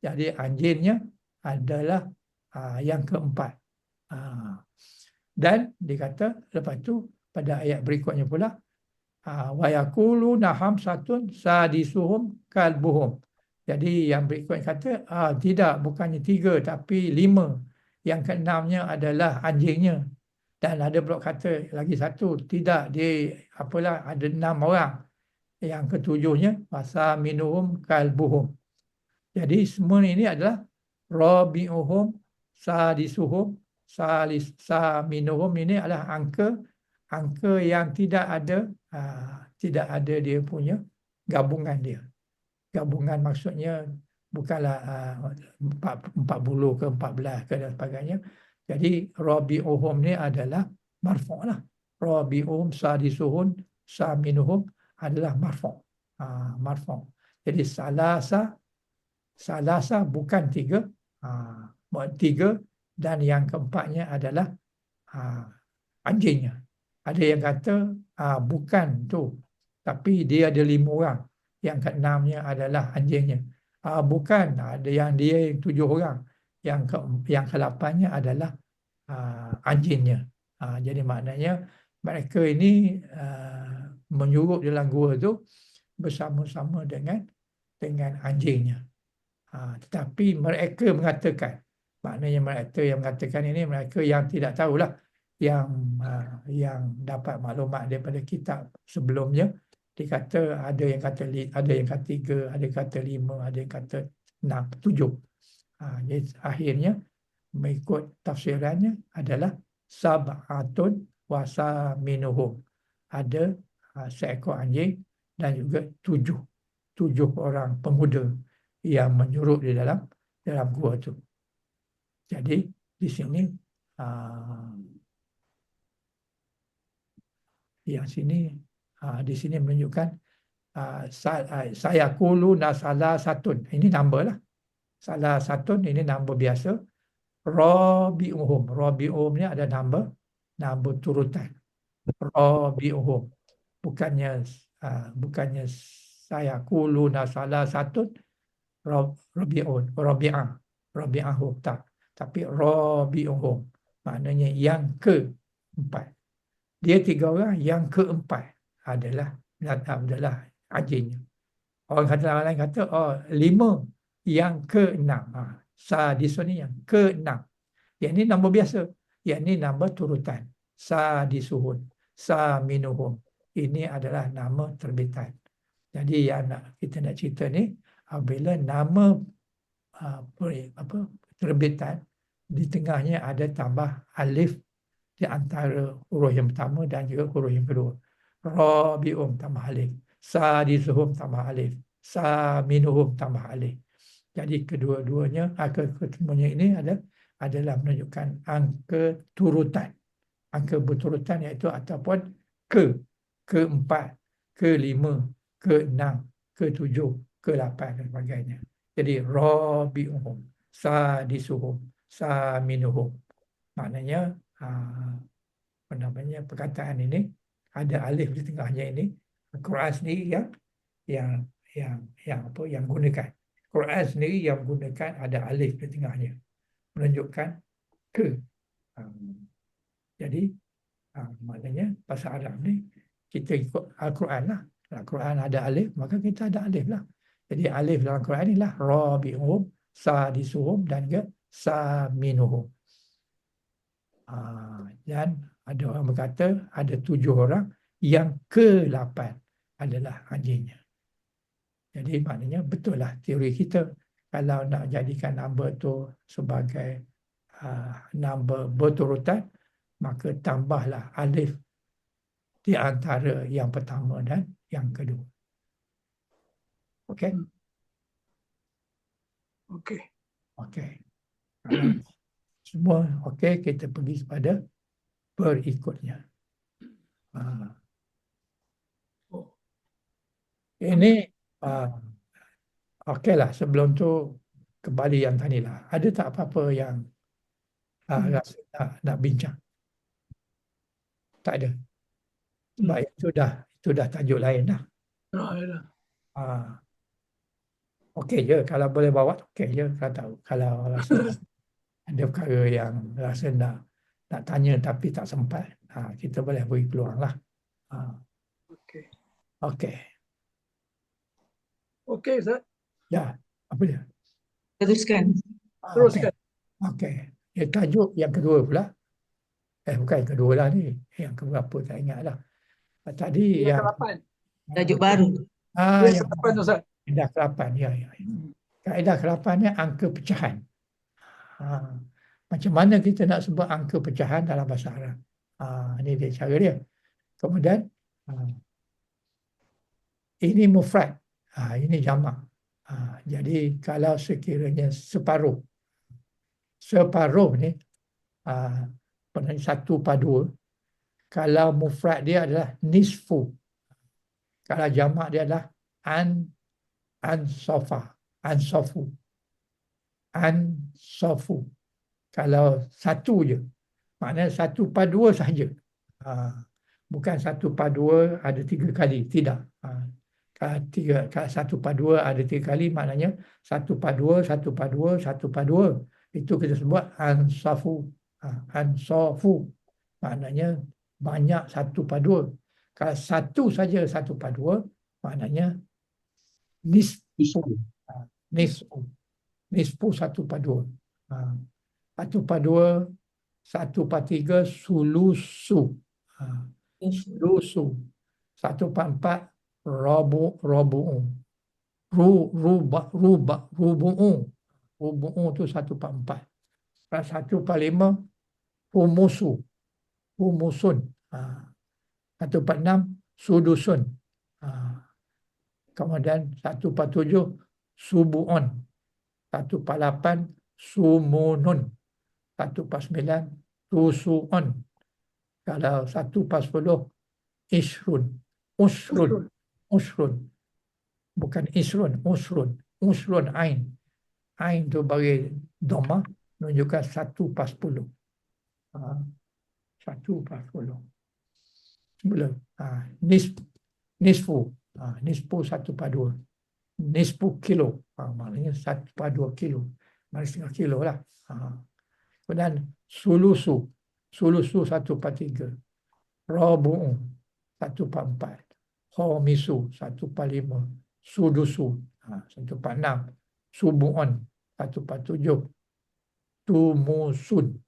Speaker 1: Jadi anjingnya adalah yang keempat. Dan dikata lepas tu pada ayat berikutnya pula wa yaquluna hamsatun sadisuhum kalbuhum. Jadi yang berikutnya kata tidak, bukannya 3 tapi 5. Yang keenamnya adalah anjingnya. Dan ada pula kata lagi satu, tidak, dia ada 6 orang. Yang ketujuhnya wasaminuhum kalbuhum. Jadi semua ini adalah rabi'uhum sadisuhum saminuhum. Ini adalah angka yang tidak ada dia punya gabungan dia. Gabungan maksudnya bukanlah 40 ke 14 ke dan sebagainya, Jadi rabi'uhum ni adalah marfu' lah. Rabi'uhum, sadisuhum, saminuhum adalah marfu'. Marfu'. Jadi salasa bukan tiga. Tiga dan yang keempatnya adalah anjingnya. Ada yang kata bukan tu, tapi dia ada 5 orang. Yang keenamnya adalah anjingnya. Bukan, ada yang dia 7 orang. Yang ke-8-nya adalah anjingnya. Jadi maknanya mereka ini menyurup dalam gua tu bersama-sama dengan anjingnya. Tetapi mereka mengatakan, maknanya mereka yang mengatakan ini mereka yang tidak tahulah, yang dapat maklumat daripada kitab sebelumnya. Dia kata ada yang kata 3, ada yang kata 5, ada yang kata 6, 7. Jadi akhirnya mengikut tafsirannya adalah sab'atun wasaminuhum. Ada seekor anjing dan juga 7 orang pemuda yang menyurup di dalam gua tu. Jadi di sini di sini menunjukkan saya kulu nasala satun. Ini number lah. Salah satun ini number biasa. Rabi'uhum ni ada number turutan. Rabi'uhum. Bukannya saya kulu nasala satun rabi'ahum tak. Tapi rabi'uhum maknanya yang keempat. Dia 3 orang, yang keempat adalah anjingnya. Orang lain kata 5, yang ke-6. Sadisun ni yang ke-6. Yang ni nombor biasa. Yang ni nombor turutan. Sadisuhun, saminuhum. Ini adalah nama terbitan. Jadi yang kita nak cerita ni, apabila nama terbitan di tengahnya ada tambah alif di antara huruf yang pertama dan juga huruf yang kedua. Rabi'um tambah alif, sadisuhum tambah alif, saminuhum tambah alif. Jadi kedua-duanya, ketemunya ini adalah menunjukkan angka turutan. Angka berturutan iaitu ataupun ke-4, ke-5, ke-6, ke-7, ke-8 dan sebagainya. Jadi rabi'uhum, sadisuhum, saminuhum. Maknanya perkataan ini ada alif di tengahnya ini. Quran sendiri yang gunakan. Quran sendiri yang gunakan ada alif di tengahnya, menunjukkan ke. Jadi maknanya bahasa Arab ni kita ikut Al-Quran lah. Al-Quran ada alif, maka kita ada alif lah. Jadi alif dalam Quran inilah rabi'uhum, sadisuhum dan juga saminuhum. Dan ada orang berkata ada 7 orang, yang ke-8 adalah anjingnya. Jadi maknanya betul lah teori kita. Kalau nak jadikan number tu sebagai number berturutan, maka tambahlah alif di antara yang pertama dan yang kedua. Okey?
Speaker 2: Okey.
Speaker 1: Okey. Semua okey, kita pergi kepada berikutnya. Ini okeylah, sebelum tu kembali yang tadi lah. Ada tak apa-apa yang rasa nak bincang? Tak ada. Sebab itu dah tajuk lain dah. Okey je, kalau boleh bawa okey je. Kalau rasa ada perkara yang rasa nak tanya tapi tak sempat, kita boleh beri peluang lah.
Speaker 2: Okey.
Speaker 1: Okey.
Speaker 2: Okey, Ustaz.
Speaker 1: Ya, apa dia?
Speaker 3: Teruskan.
Speaker 2: Teruskan.
Speaker 1: Okey. Tajuk yang kedua pula. Bukan yang kedua lah ni. Yang keberapa tak ingat lah. Tadi yang
Speaker 2: ke-8.
Speaker 3: Tajuk baru.
Speaker 2: Yang ke-8, Ustaz.
Speaker 1: Kaedah ke-8. Ya. Kaedah ke-8 ni angka pecahan. Macam mana kita nak sebut angka pecahan dalam bahasa Arab? Ini dia cara dia. Kemudian ini mufrad, ini jamak. Jadi kalau sekiranya separuh ni Satu pada 2. Kalau mufrad dia adalah nisfu. Kalau jamak dia adalah ansofa. Ansofu. Ansofu. Kalau satu je, maknanya 1/2 sahaja. Bukan 1/2 ada 3 kali. Tidak. Kalau 1/2 ada 3 kali, maknanya 1/2, 1/2, 1/2. Itu kita sebut ansafu. Ansafu. Maknanya banyak 1/2. Kalau satu saja 1/2, maknanya nisfu. Nisfu. Nisfu 1/2. 1/2, 1/3 sulusu. Sulusu. 1/4 robu'u. Rubu'u. Rubu'u tu 1/4. 1/5 humusu. Humusun. 1/6 sudusun. Kemudian 1/7 subu'un. 1/8 sumunun. 1/9 tusu'un. Kalau 1/10 isrun. Usrun. Usrun. Bukan isrun, usrun. Usrun ain. Ain tu bagi dhamma menunjukkan 1/10. 1/10. Sebelum nisfu. Nisfu 1/2. Nisfu kilo. Maknanya 1/2 kilo. Maknanya setengah kilo lah. Kemudian sulusu. Sulusu 1/3. Robu'u 1/4. Khomisu 1/5. Sudusu 1/6. Subu'un 1/7. Tumusun.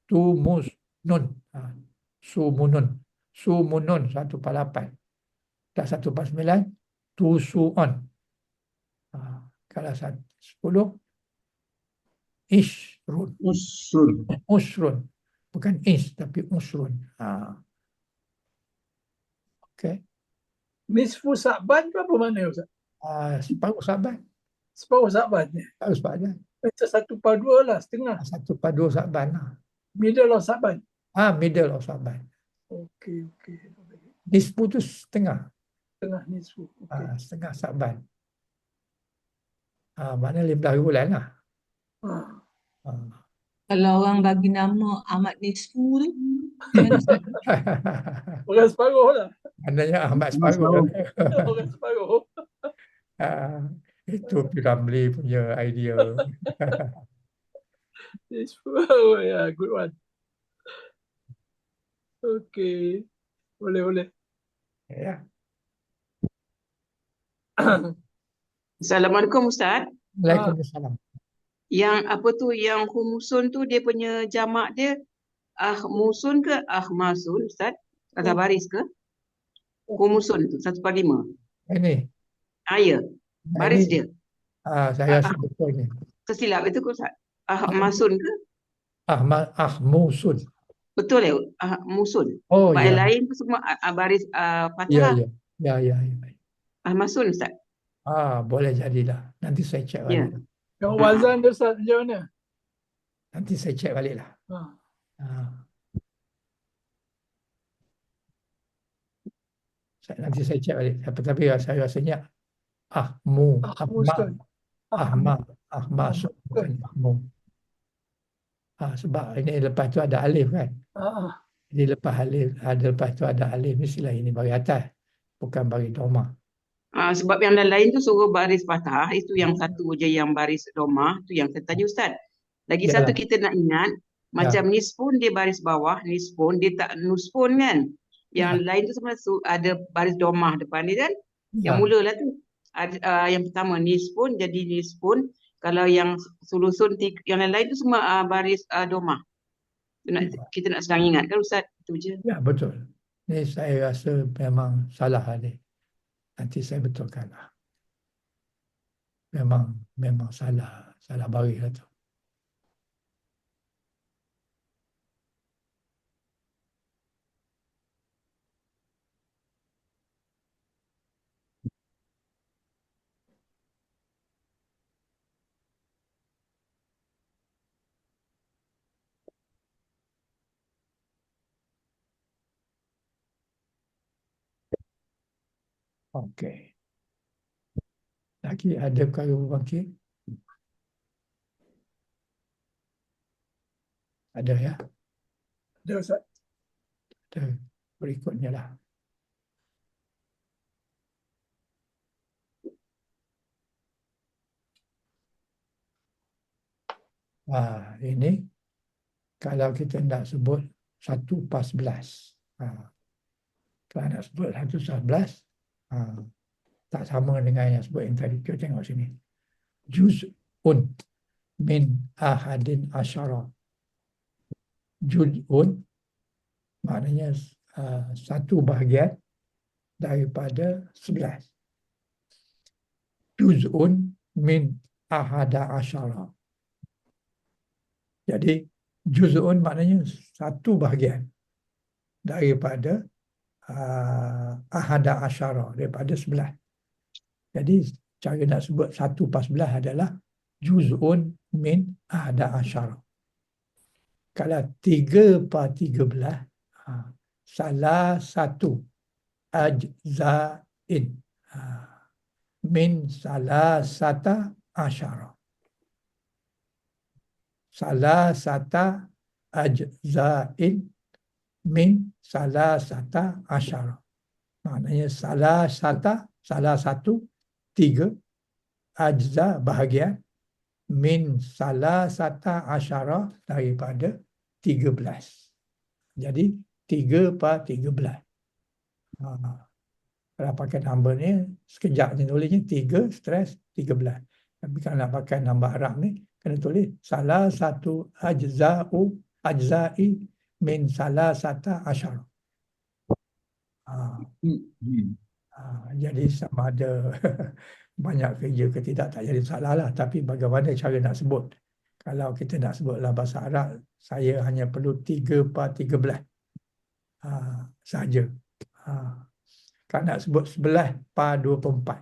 Speaker 1: Tumusnun. Sumunun. Sumunun 1/8. Dan 1/9 tusu'un. Kalau 10 isrun.
Speaker 4: Usrun.
Speaker 1: Usrun. Bukan is, tapi usrun. Okey.
Speaker 2: Nisfu Sa'ban tu apa mana Ustaz?
Speaker 1: Separuh Sa'ban.
Speaker 2: Separuh Sa'ban ni.
Speaker 1: Separuh Sa'ban.
Speaker 2: Macam 1/2 lah, setengah.
Speaker 1: 1/2 Sa'ban lah.
Speaker 2: Middle of Sa'ban.
Speaker 1: Middle of Sa'ban.
Speaker 2: Okey.
Speaker 1: Nisfu tu setengah.
Speaker 2: Setengah nisfu. Okey.
Speaker 1: Setengah Sa'ban. Maknanya 15 bulan lah.
Speaker 3: Kalau orang bagi nama Ahmad Nisfu tu, macam mana Ustaz?
Speaker 2: Orang separuh lah.
Speaker 1: Maknanya Ahmad separuh.
Speaker 2: Orang separuh.
Speaker 1: Itu Piramli punya idea.
Speaker 2: Nisfu. Ya, good one. Okey. Boleh.
Speaker 1: Ya.
Speaker 7: Assalamualaikum Ustaz.
Speaker 1: Waalaikumsalam.
Speaker 7: Yang apa tu, yang humusun tu dia punya jamak dia ahmusun ke ahmasun Ustaz? Kata baris ke? Humusun tu 1/5.
Speaker 1: Ini.
Speaker 7: Ya. Baris
Speaker 1: Ini.
Speaker 7: dia.
Speaker 1: Saya rasa betul ni.
Speaker 7: Tersilap itu ke Ustaz? Ahmasun ke?
Speaker 1: Ahmusun.
Speaker 7: Betul ya? Ahmusun.
Speaker 1: Oh
Speaker 7: Baik
Speaker 1: ya.
Speaker 7: lain tu semua baris fathah.
Speaker 1: Ya.
Speaker 7: Ahmasun Ustaz.
Speaker 1: Boleh jadilah. Nanti saya cek
Speaker 7: Ya.
Speaker 1: balik.
Speaker 2: Yang wazan dia Ustaz macam mana?
Speaker 1: Nanti saya cek balik lah. Nanti saya cek balik. Tapi saya rasanya Ahmad, bukan Ahmu. Sebab ini lepas tu ada alif kan. Jadi lepas tu ada alif, mestilah ini bagi atas, bukan bagi dhamma.
Speaker 7: Sebab yang lain tu suruh baris fathah, itu yang satu je yang baris domah, tu yang saya tanya Ustaz. Lagi satu kita nak ingat, macam nisfun dia baris bawah, nisfun dia tak nusfun kan. Yang lain tu sebenarnya ada baris domah depan dia kan. Yang mulalah tu. Yang pertama nisfun jadi nisfun. Kalau yang sulusun, yang lain tu semua baris domah. Kita nak senang ingat kan Ustaz. Itu je.
Speaker 1: Ya, betul. Ini saya rasa memang salah ni. Nanti saya betulkan lah. Memang salah baris lah tu. Okey. Lagi ada perkara berbangkit? Ada ya?
Speaker 2: Ada Ustaz.
Speaker 1: Ada. Berikutnya lah. Ini kalau kita nak sebut 1/11. Kalau nak sebut 1/11, tak sama dengan yang sebut yang tadi. Kita tengok sini. Juz'un min ahadin asyara. Juz'un maknanya satu bahagian daripada 11. Juz'un min ahada asyara. Jadi juz'un maknanya satu bahagian daripada ahada asyara, daripada 11. Jadi cara nak sebut 1/11 adalah juz'un min ahada asyara. Kalau 3/13, salah satu ajza'in min salah sata asyara. Salah sata ajza'in min salah sata asyara. Maknanya salah satu, 3, ajza bahagian, min salah sata asyara daripada 13. Jadi 3/13. Kalau pakai number ni, sekejap ni tulisnya 3 stres 13. Tapi kalau nak pakai number Arab ni, kena tulis salah satu ajza'i min salah sata asyara. Jadi sama ada banyak kerja ke tidak, tak jadi salah lah. Tapi bagaimana cara nak sebut? Kalau kita nak sebut dalam bahasa Arab, saya hanya perlu 3/13 saja. Kalau nak sebut 11/24.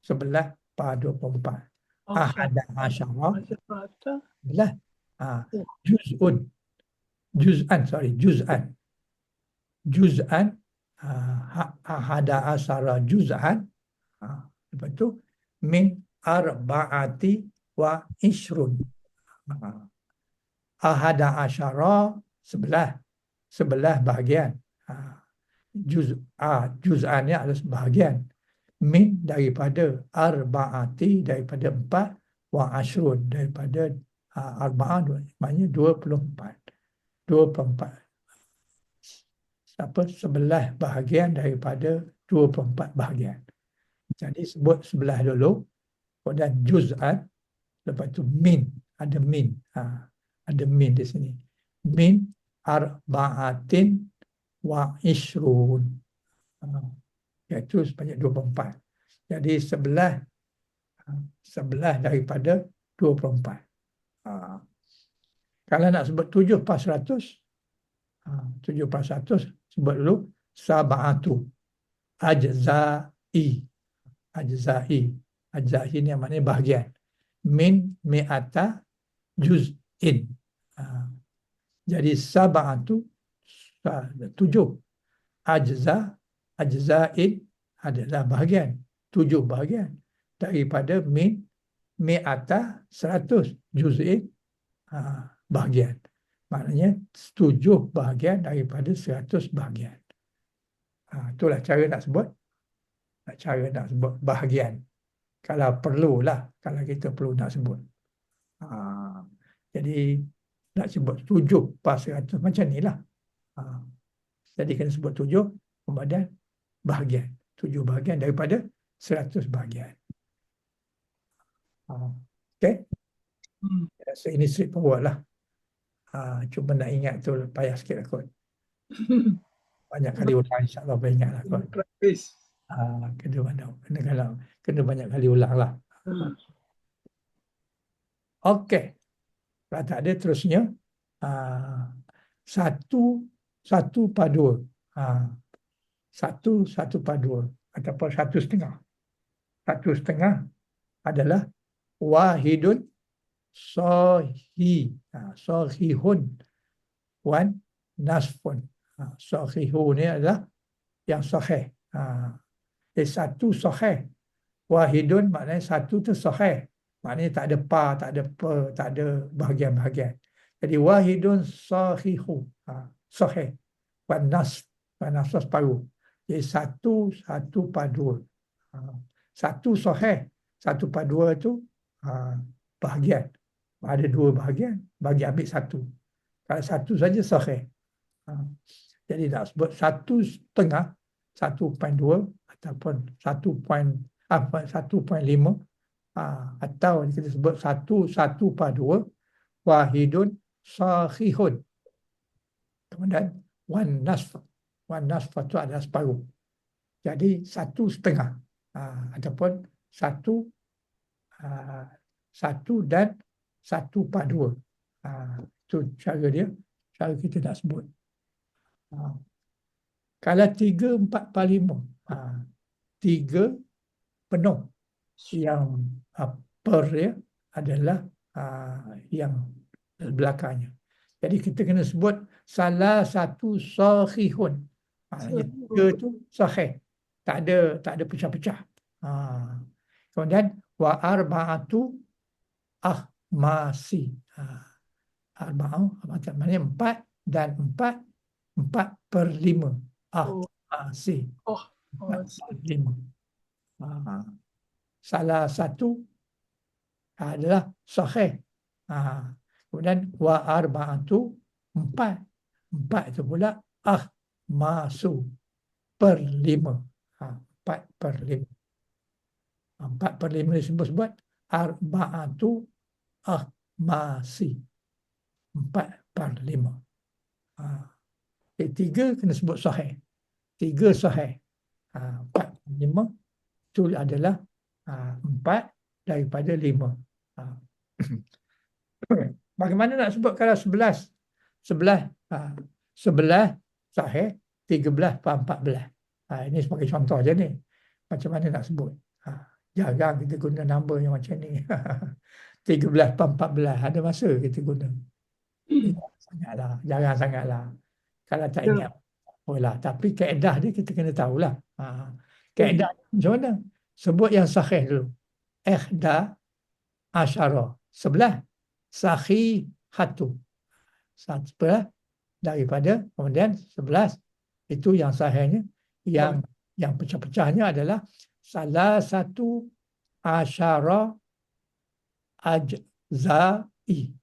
Speaker 1: 11/24. Ahada asyara. Belah. Juz'an. Ahada asyara juz'an. Lepas tu min arba'ati wa ishrun. Ahada asyara 11 bahagian. Juz'an ni adalah bahagian. Min daripada arba'ati, daripada 4, wa ashrun daripada arba'ah, maknanya 24. 11 bahagian daripada 24 bahagian. Jadi sebut 11 dulu, kemudian juz'an, lepas tu min, ada min. Ada min di sini. Min arba'atin wa ishrun. Iaitu sebanyak 24. Jadi 11 daripada 24. Kalau nak sebut 7/100, 7/100 sebut dulu sab'atu ajza'i. Ajza'i ni maknanya bahagian. Min mi'ata juz'in. Jadi sab'atu 7. Ajza'in adalah bahagian. 7 bahagian. Daripada min mi'ata 100 juz'in bahagian. Maknanya 7 bahagian daripada 100 bahagian. Itulah cara nak sebut. Cara nak sebut bahagian. Kalau perlulah, kalau kita perlu nak sebut. Jadi nak sebut 7/100 macam ni lah. Jadi kena sebut 7, kemudian bahagian. 7 bahagian daripada 100 bahagian. Okey. So ini straightforward lah. Cuma nak ingat tu payah sikit lah kot. Banyak kali ulang, insyaAllah boleh ingat lah kot.
Speaker 2: Praktis.
Speaker 1: Kena banyak kali ulang lah. Okey. Kalau tak ada terusnya, 1/2. 1/2 ataupun 1/2. 1/2 adalah wahidun sahihun wan nasfun. Sahihun ni adalah yang sahih. Jadi satu sahih. Wahidun maknanya satu tu sahih. Maknanya tak ada pa, tak ada per, tak ada bahagian-bahagian. Jadi wahidun sahihu. Sahih. Wan nas separuh. Jadi satu per dua. Satu sahih, satu per dua tu bahagian. Ada dua bahagian, bagi ambil satu. Kalau satu saja sahih. Jadi nak sebut 1/2, 1.2 ataupun 1.5 atau kita sebut 1/2 wahidun sahihun. Kemudian wan nasf itu adalah separuh. Jadi 1/2 ataupun 1 dan 1/2. Itu cara dia, cara kita nak sebut. Kalau 3/4/5, 3 penuh, yang per dia adalah yang belakangnya. Jadi kita kena sebut salah satu sahihun. Maknanya 3 tu sahih. Tak ada pecah-pecah. Kemudian wa arba'atu ahmasi. Arba'ah maknanya 4 dan 4/5. Ahmasi. 4/5. Salah satu adalah sahih. Kemudian wa arba'atu 4 itu pula ahmasu per-5. 4/5. 4/5 disebut arba'atu ahmasi. 4/5. 3 kena sebut sahih. 3 sahih. 4/5 itu adalah 4 daripada 5. Bagaimana nak sebut kalau 11? 11 sahih, 13/14. Ini sebagai contoh je ni. Macam mana nak sebut? Jarang kita guna number yang macam ni. 13/14. Ada masa kita guna. Jarang sangatlah. Kalau tak ingat, lah. Tapi kaedah dia kita kena tahulah. Kaedah macam mana? Sebut yang sahih dulu. Ihda asyara. 11. Sahihatu. 11 daripada, kemudian 11 itu yang sahihnya. Yang pecah-pecahnya adalah salah satu asyara ajza'i.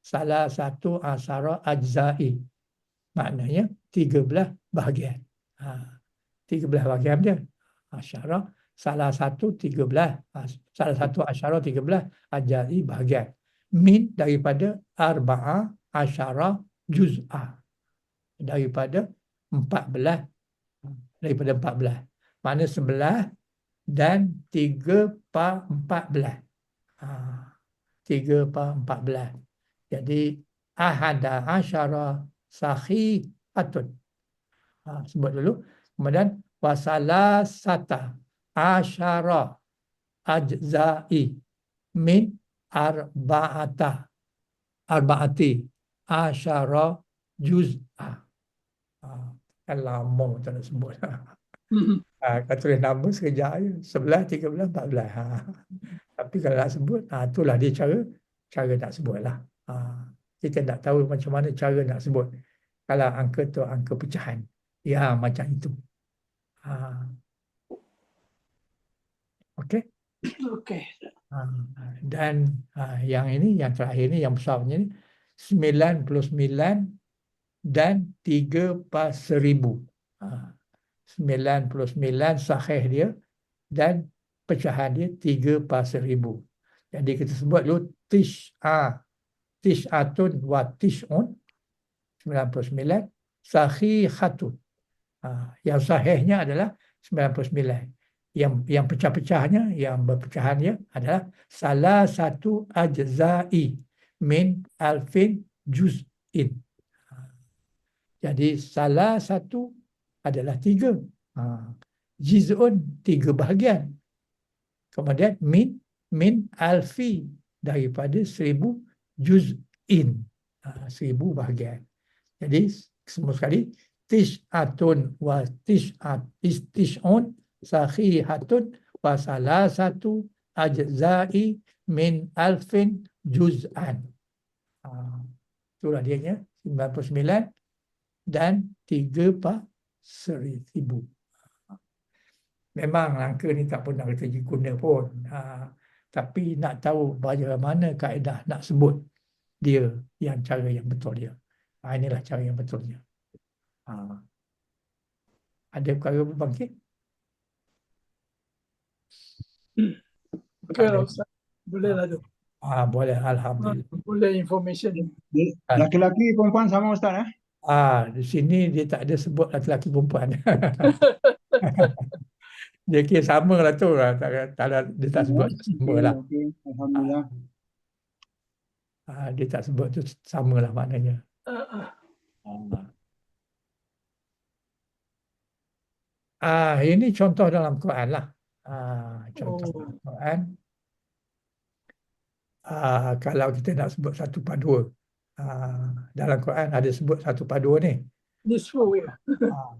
Speaker 1: Salah satu asyara ajza'i. Maknanya 13 bahagian. 13 bahagian dia. Asyara, salah satu 13. Salah satu asyara 13 ajza'i bahagian. Min daripada arba'ah asyara juz'ah. Daripada 14. Mana 11 dan 3/14. 3/14. Jadi ahada asyara sahihatun. Sebut dulu. Kemudian wasalasata asyara ajza'i min arba'ati asyara juz'ah. Lama tak nak sebut. Kalau tulis nama sekejap je. 11, 13, 14. Tapi kalau nak sebut, itulah dia cara nak sebut lah. Kita nak tahu macam mana cara nak sebut. Kalau angka tu angka pecahan. Ya, macam itu. Okey?
Speaker 2: Okey.
Speaker 1: Dan yang ini, yang terakhir ni, yang besarnya ni, 99 dan 3/1000. 99 sahih dia dan pecahan dia 3/1000. Jadi kita sebut dulu tis'atun wa tis'un, 99, sahihatun. Yang sahihnya adalah 99. Yang pecah-pecahnya, yang berpecahannya adalah salah satu ajza'i min alfin juz'in. Jadi salah satu adalah 3. Juz'un 3 bahagian. Kemudian min alfi daripada 1000 juz'in. 1000 bahagian. Jadi semua sekali tis'atun wa tis'un sahihatun wa salasatu ajza'i min alfin juz'an. Itulah dianya 99 dan 3/1000. Memang angka ni tak pernah kita guna pun. Tapi nak tahu bagaimana kaedah nak sebut dia yang cara yang betul dia. Inilah cara yang betulnya. Ada perkara berbangkit?
Speaker 2: Okey lah Ustaz. Boleh lah tu.
Speaker 1: Boleh, alhamdulillah.
Speaker 2: Boleh information.
Speaker 4: Laki-laki perempuan sama Ustaz eh?
Speaker 1: Di sini dia tak ada sebut lelaki perempuan. Dia kira sama lah tu lah. Dia tak sebut sama lah.
Speaker 4: Okey, alhamdulillah.
Speaker 1: Dia tak sebut tu sama lah maknanya. Ini contoh dalam Quran lah. Contoh dalam Quran. Kalau kita nak sebut 1/2. Dalam Quran ada sebut 1/2 ni.
Speaker 2: Nisfu ya.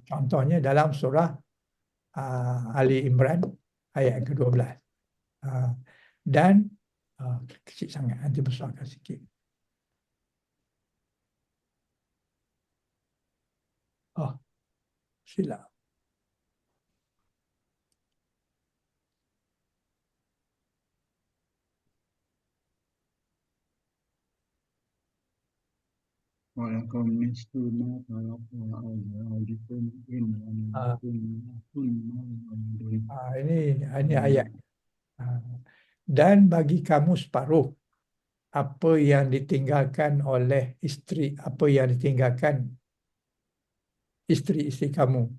Speaker 1: Contohnya dalam surah Ali Imran ayat yang ke-12. Dan kecil sangat, nanti besarkan sikit. Silap.
Speaker 4: Walakum nisfu ma taraka azwajukum in lam yakun lahunna.
Speaker 1: Ini ayat. Dan bagi kamu separuh apa yang ditinggalkan oleh isteri, apa yang ditinggalkan isteri-isteri kamu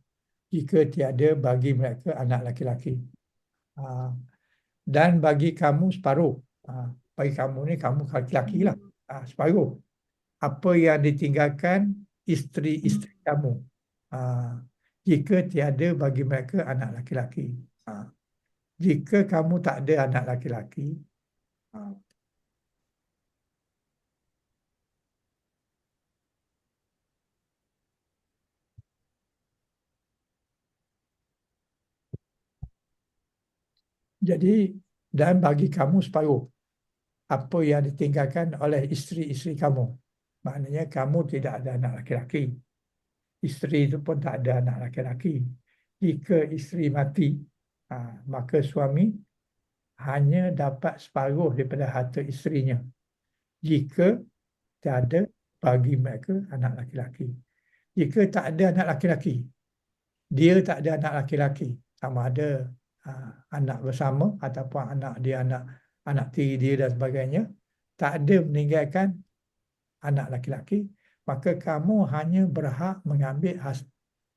Speaker 1: jika tiada bagi mereka anak laki-laki. Dan bagi kamu separuh. Bagi kamu ni kamu laki-laki lah. Separuh. Apa yang ditinggalkan isteri-isteri kamu jika tiada bagi mereka anak laki-laki. Jika kamu tak ada anak laki-laki, jadi dan bagi kamu separuh apa yang ditinggalkan oleh isteri-isteri kamu. Maknanya kamu tidak ada anak laki-laki. Isteri itu pun tak ada anak laki-laki. Jika isteri mati, maka suami hanya dapat separuh daripada harta isterinya. Jika tiada bagi mereka anak laki-laki. Jika tak ada anak laki-laki, dia tak ada anak laki-laki, sama ada anak bersama ataupun anak dia, anak tiri dia dan sebagainya, tak ada meninggalkan anak laki-laki, maka kamu hanya berhak mengambil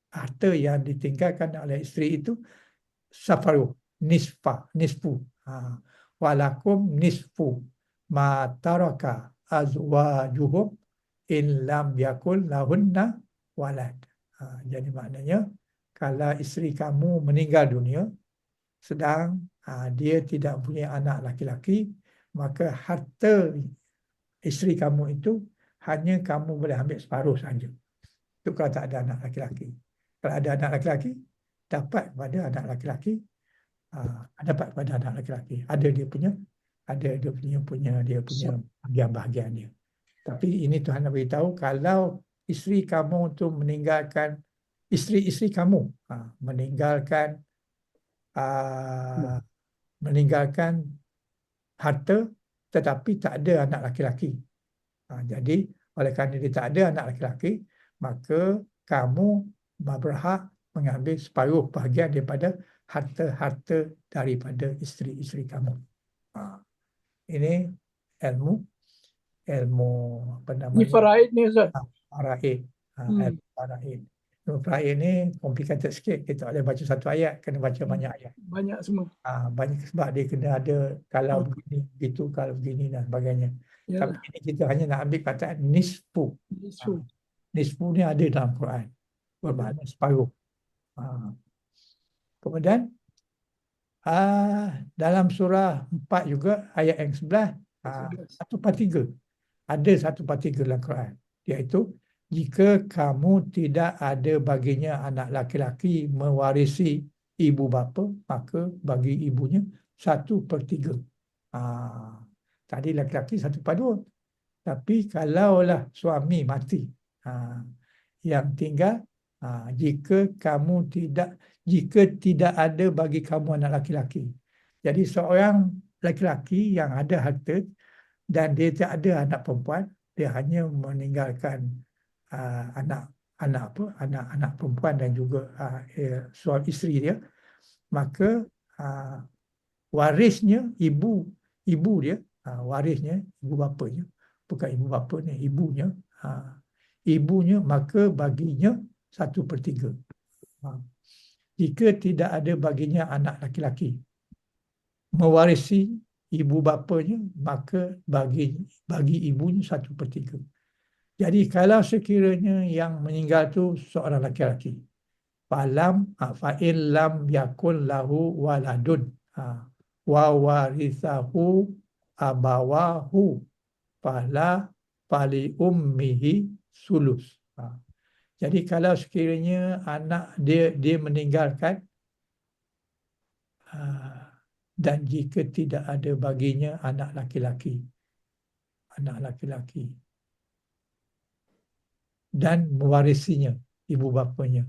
Speaker 1: harta yang ditinggalkan oleh isteri itu safaruh, nisfu. Walakum nisfu ma taraka azwajuhum in lam yakul lahunna walad. Jadi maknanya kalau isteri kamu meninggal dunia sedang dia tidak punya anak laki-laki, maka harta isteri kamu itu hanya kamu boleh ambil separuh saja. Itu kalau tak ada anak laki-laki. Kalau ada anak laki-laki, dapat kepada anak laki-laki, dapat kepada anak laki-laki. Ada dia punya bahagian-bahagian dia. Tapi ini Tuhan nak beritahu, kalau isteri kamu tu meninggalkan, isteri-isteri kamu meninggalkan harta tetapi tak ada anak laki-laki. Jadi oleh kerana dia tak ada anak laki-laki, maka kamu berhak mengambil separuh bahagian daripada harta-harta daripada isteri-isteri kamu. Ini ilmu apa namanya?
Speaker 2: Ini faraid ni Ustaz.
Speaker 1: Faraid. Ilmu faraid. Ilmu faraid ni complicated sikit. Kita boleh baca satu ayat, kena baca banyak ayat.
Speaker 2: Banyak semua.
Speaker 1: Banyak sebab dia kena ada kalau begini, gitu, kalau begini dan sebagainya.
Speaker 2: Yalah.
Speaker 1: Tapi ini kita hanya nak ambil kataan nisfu. Nisfu ni ada dalam Quran. Bermakna separuh. Kemudian dalam surah 4 juga ayat yang 11, 1/3. Ada 1/3 dalam Quran. Iaitu jika kamu tidak ada baginya anak laki-laki mewarisi ibu bapa, maka bagi ibunya 1/3. Tadi laki-laki 1/2. Tapi kalaulah suami mati, yang tinggal, jika tidak ada bagi kamu anak laki-laki. Jadi seorang laki-laki yang ada harta dan dia tak ada anak perempuan, dia hanya meninggalkan anak perempuan dan juga suami isteri dia, maka warisnya ibu dia, warisnya ibu bapanya, bukan ibu bapanya, ibunya, maka baginya 1/3. Jika tidak ada baginya anak laki-laki mewarisi ibu bapanya, maka bagi ibunya 1/3. Jadi kalau sekiranya yang meninggal tu seorang laki-laki, fa'in lam yakun lahu waladun wa warithahu abawahu fali ummihi sulus. Jadi kalau sekiranya anak dia meninggalkan, dan jika tidak ada baginya anak laki-laki dan mewarisinya ibu bapanya.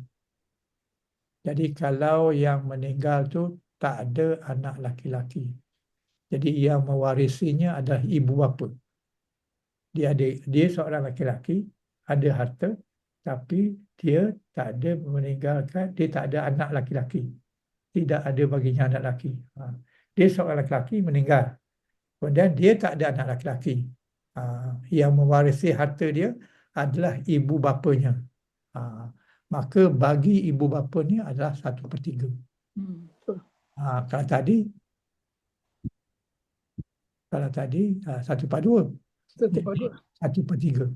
Speaker 1: Jadi kalau yang meninggal tu tak ada anak laki-laki, jadi yang mewarisinya adalah ibu bapa. Dia seorang laki-laki, ada harta, tapi dia tak ada meninggalkan, dia tak ada anak laki-laki, tidak ada baginya anak laki. Dia seorang laki-laki meninggal, kemudian dia tak ada anak laki-laki. Yang mewarisi harta dia adalah ibu bapanya. Maka bagi ibu bapanya adalah 1/3. Kalau tadi 1/2. 1/3.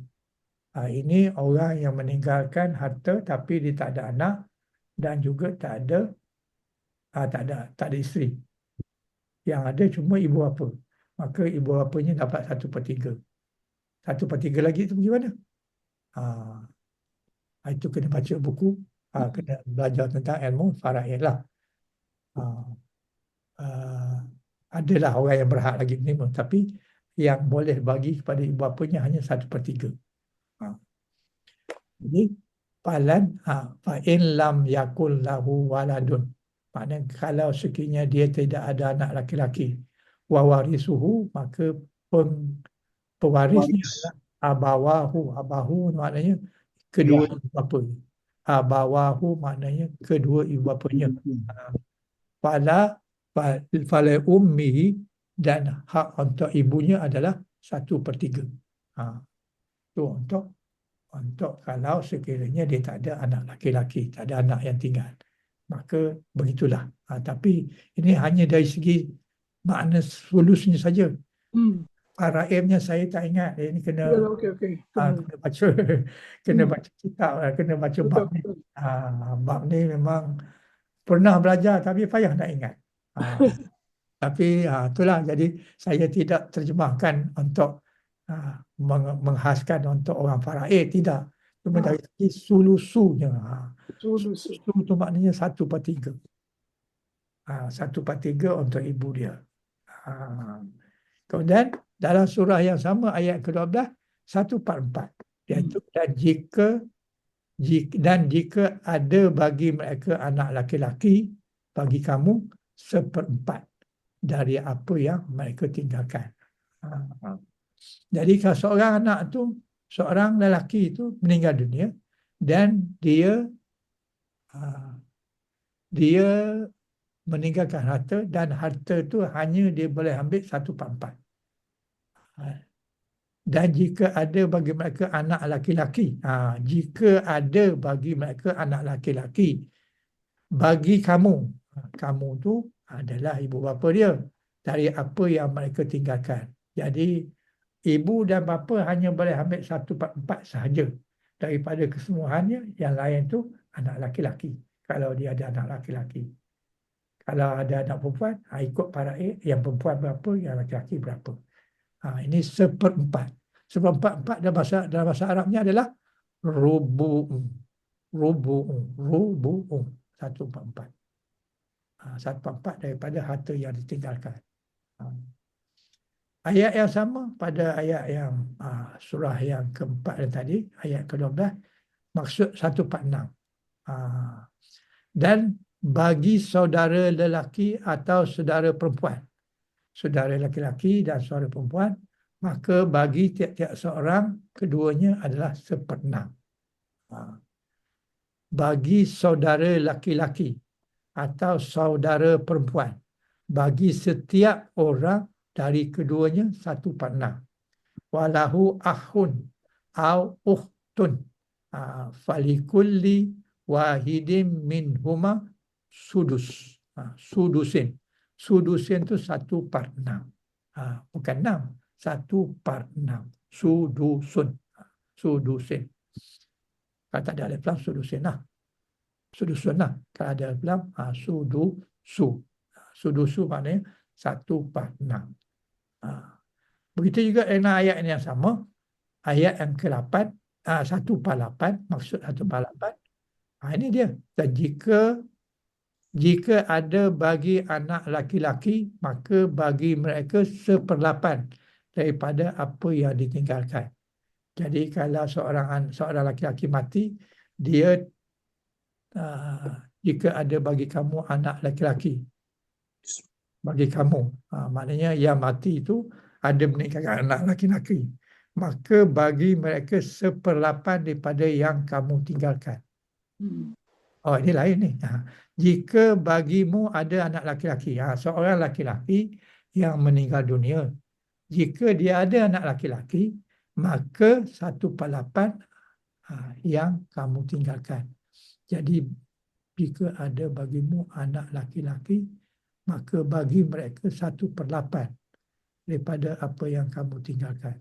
Speaker 1: Ini orang yang meninggalkan harta tapi dia tak ada anak dan juga tak ada isteri. Yang ada cuma ibu bapa. Maka ibu bapanya dapat 1/3. 1/3 lagi itu bagaimana? Itu kena baca buku, kena belajar tentang ilmu faraid lah. Adalah orang yang berhak lagi menerima, tapi yang boleh bagi kepada ibu bapanya hanya 1/3. Jadi fa'in lam yakul lahu waladun, maknanya kalau sekiranya dia tidak ada anak laki-laki, wa warisuhu, maka pewarisnya adalah abahu maknanya kedua ibu bapanya. Abawahu maknanya kedua ibu bapanya. Fala ummihi, dan hak untuk ibunya adalah 1/3. Itu untuk kalau sekiranya dia tak ada anak laki-laki, tak ada anak yang tinggal. Maka begitulah. Tapi ini hanya dari segi makna solusinya saja. Paraimnya saya tak ingat. Ini kena kena baca kitab, kena baca bab ni. Bab ni memang pernah belajar tapi payah nak ingat. Tapi itulah, jadi saya tidak terjemahkan untuk menghaskan untuk orang faraid, tidak. Cuma dari segi sulusunya. Sulusu itu maknanya 1/3. 1/3 untuk ibu dia. Kemudian dalam surah yang sama ayat ke-12, 1/4, iaitu dan jika ada bagi mereka anak laki-laki, bagi kamu 1/4 dari apa yang mereka tinggalkan. Jadi kalau seorang anak tu, seorang lelaki itu meninggal dunia dan dia meninggalkan harta, dan harta tu hanya dia boleh ambil 1/4. Dan jika ada bagi mereka anak laki-laki, jika ada bagi mereka anak laki-laki, bagi kamu tu adalah ibu bapa dia dari apa yang mereka tinggalkan. Jadi ibu dan bapa hanya boleh ambil 1/4 sahaja daripada kesemuanya. Yang lain tu anak laki-laki, kalau dia ada anak laki-laki. Kalau ada anak perempuan, ikut faraid, yang perempuan berapa, yang laki-laki berapa. Ini 1/4. 1/4 dalam bahasa Arabnya adalah rubu'un. Rubu'un. 1/4. 1/4 daripada harta yang ditinggalkan. Ayat yang sama pada ayat yang surah yang keempat tadi, ayat ke-12, maksud 1/6. Dan bagi saudara lelaki atau saudara perempuan, saudara lelaki dan saudara perempuan, maka bagi tiap-tiap seorang keduanya adalah 1/6. Bagi saudara lelaki atau saudara perempuan, bagi setiap orang dari keduanya 1/6. Walahu ahun au ukhtun falikulli wahidin minhuma sudus. Sudusin. Sudusin itu 1/6. Bukan 6. 1/6. Sudusun. Sudusin. Kalau tak ada alif lam, sudusin lah. Sudusun lah. Kalau ada alif lam, sudusu. Sudusu maknanya 1/6. Begitu juga dengan ayat yang sama. Ayat yang ke-8, 1/8, maksud 1/8. Ini dia. Dan jika ada bagi anak laki-laki, maka bagi mereka 1/8 daripada apa yang ditinggalkan. Jadi kalau seorang laki-laki mati, dia jika ada bagi kamu anak laki-laki, bagi kamu, maknanya yang mati itu ada meninggalkan anak laki-laki, maka bagi mereka 1/8 daripada yang kamu tinggalkan. Oh, ini lain ni. Jika bagimu ada anak laki-laki, seorang laki-laki yang meninggal dunia, jika dia ada anak laki-laki, maka 1/8 yang kamu tinggalkan. Jadi jika ada bagimu anak laki-laki, maka bagi mereka 1/8 daripada apa yang kamu tinggalkan.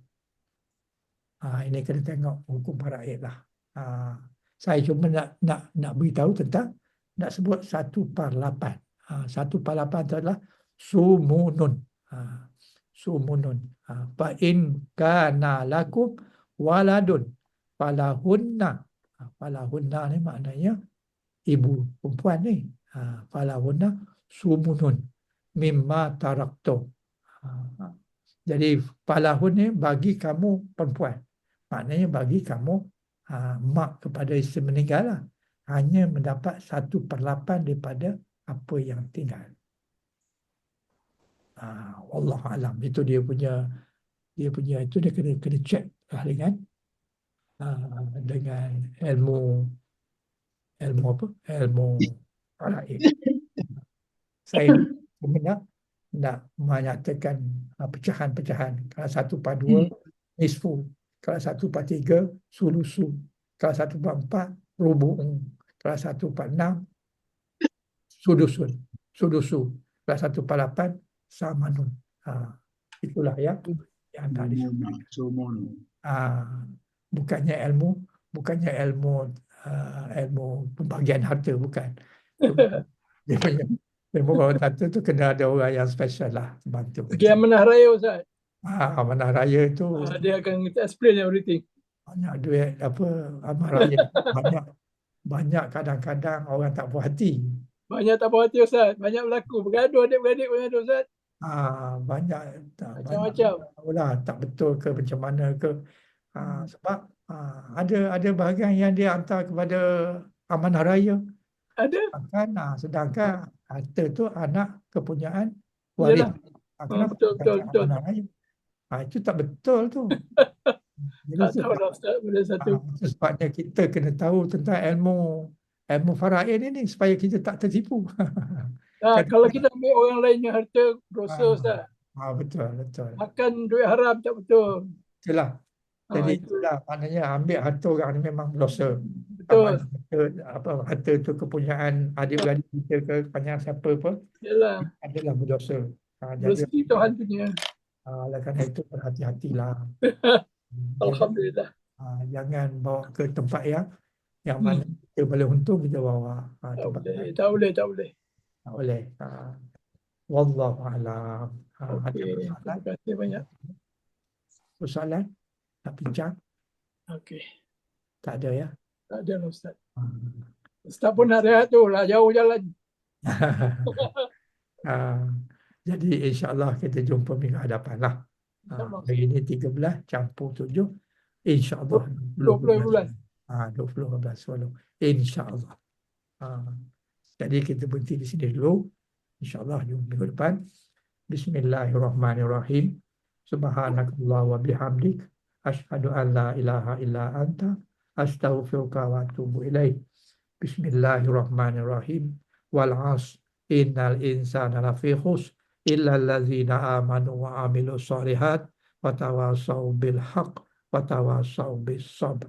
Speaker 1: Ini kena tengok hukum faraid lah. Saya cuma nak beritahu tentang, nak sebut 1/8. 1/8 itu adalah sumunun. Sumunun. Fa in kana lakum waladun falahunna. Falahunna ni maknanya ibu perempuan ni. Falahunna sumunun mimma taraktum. Jadi falahun ni bagi kamu perempuan. Maknanya bagi kamu mak kepada isteri meninggal lah, hanya mendapat 1/8 daripada apa yang tinggal. Wallahu alam. Itu dia punya itu dia kena check lah dengan ilmu apa? Ilmu faraid. Saya nak menyatakan pecahan-pecahan. Kalau 1/2 nisfu, kalau 1/3 sulusu, kalau 1/4 rubu'un, kalau 1/6 sudusu, kalau 1/8 samanun. Itulah yang tadi. Bukannya ilmu pembagian harta, bukan. Dia punya pembagian harta tu kena ada orang yang special lah bantu.
Speaker 2: Bagi amanah raya, Ustaz.
Speaker 1: Amanah raya tu
Speaker 2: Dia akan explain everything.
Speaker 1: banyak duit amanah raya. banyak kadang-kadang orang tak puas hati.
Speaker 2: Banyak tak puas hati, Ustaz. Banyak berlaku. Bergaduh adik-beradik, bergaduh, Ustaz.
Speaker 1: Banyak
Speaker 2: Macam-macam.
Speaker 1: lah, tak betul ke macam mana ke. Sebab ada bahagian yang dia hantar kepada amanah raya.
Speaker 2: Ada.
Speaker 1: Sedangkan harta tu anak kepunyaan waris.
Speaker 2: Betul.
Speaker 1: Amanah raya. Itu tak betul tu.
Speaker 2: Tak tahu lah, Ustaz. Benda satu.
Speaker 1: Sebabnya kita kena tahu tentang ilmu faraid ini supaya kita tak tertipu.
Speaker 2: Kalau kita ambil orang lain yang harta, dosa, Ustaz.
Speaker 1: Betul.
Speaker 2: Makan duit haram tak betul.
Speaker 1: Itulah. Jadi itulah maknanya ambil harta orang ni memang dosa.
Speaker 2: Betul.
Speaker 1: Harta tu kepunyaan adik-beradik kita ke kepunyaan siapa pun adalah berdosa.
Speaker 2: Rezeki Tuhan punya.
Speaker 1: Oleh kerana itu berhati-hatilah.
Speaker 2: Alhamdulillah.
Speaker 1: Jangan bawa ke tempat yang mana kita boleh untung, kita bawa.
Speaker 2: Tak boleh.
Speaker 1: Tak boleh. Wallahu a'lam.
Speaker 2: Terima kasih banyak.
Speaker 1: Soalan? Nak bincang?
Speaker 2: Okey.
Speaker 1: Tak ada ya.
Speaker 2: Tak ada lah Ustaz. Ustaz pun nak rehat tu lah, jauh jalan.
Speaker 1: Jadi insyaAllah kita jumpa minggu hadapan lah. Hari ini 13 campur 7. InsyaAllah
Speaker 2: 20 bulan.
Speaker 1: 20 InsyaAllah. Jadi kita berhenti di sini dulu. InsyaAllah jumpa minggu depan. Bismillahirrahmanirrahim. Subhanakallah wa bihamdik. Asyhadu an la ilaha illa anta. Astaghfiruka wa atubu ilaih. Bismillahirrahmanirrahim. Wal 'asr. Innal insana lafi khusr illa allazina amanu wa amilus solihat wa tawasaw bil haqq wa tawasaw bis sabr.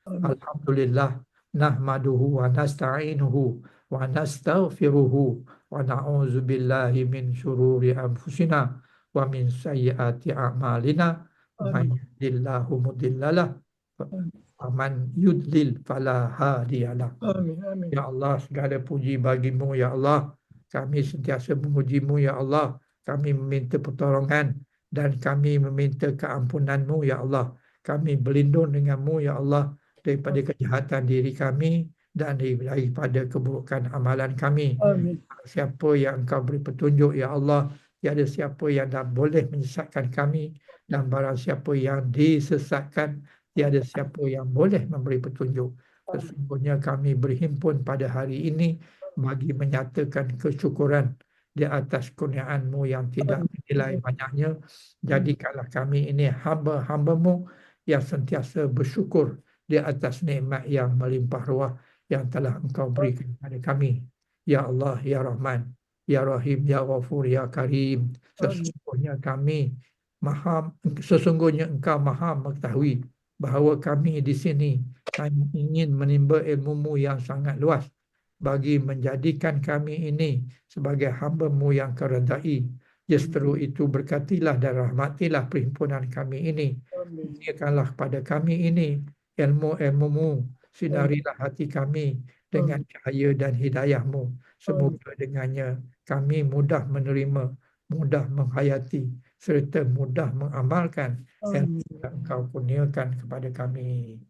Speaker 1: Alhamdulillah nahmaduhu wa nasta'inuhu wa nastaghfiruhu wa na'udzu billahi min syururi anfusina wa min sayyiati a'malina. Man yahdihillahu mudhillalah wa man yudlil fala hadiyalah.
Speaker 2: Amin. Amin.
Speaker 1: Ya Allah, segala puji bagimu ya Allah. Kami sentiasa memujimu ya Allah. Kami meminta pertolongan dan kami meminta keampunanmu ya Allah. Kami berlindung denganmu ya Allah daripada kejahatan diri kami dan daripada keburukan amalan kami.
Speaker 2: Amin.
Speaker 1: Siapa yang engkau beri petunjuk ya Allah, tiada siapa yang tak boleh menyesatkan kami, dan barang siapa yang disesatkan, tiada siapa yang boleh memberi petunjuk. Sesungguhnya kami berhimpun pada hari ini bagi menyatakan kesyukuran di atas kurniaan-Mu yang tidak bernilai banyaknya. Jadikanlah kami ini hamba-hamba-Mu yang sentiasa bersyukur di atas nikmat yang melimpah ruah yang telah Engkau berikan kepada kami. Ya Allah, Ya Rahman, Ya Rahim, Ya Ghafur, Ya Karim. Sesungguhnya Engkau maha mengetahui bahawa kami di sini kami ingin menimba ilmu-Mu yang sangat luas bagi menjadikan kami ini sebagai hamba-Mu yang keredai. Justru itu berkatilah dan rahmatilah perhimpunan kami ini. Berikanlah kepada kami ini ilmu-ilmu-Mu. Sinarilah hati kami dengan cahaya dan hidayah-Mu. Semoga dengannya kami mudah menerima, mudah menghayati serta mudah mengamalkan ilmu yang Engkau kurniakan kepada kami.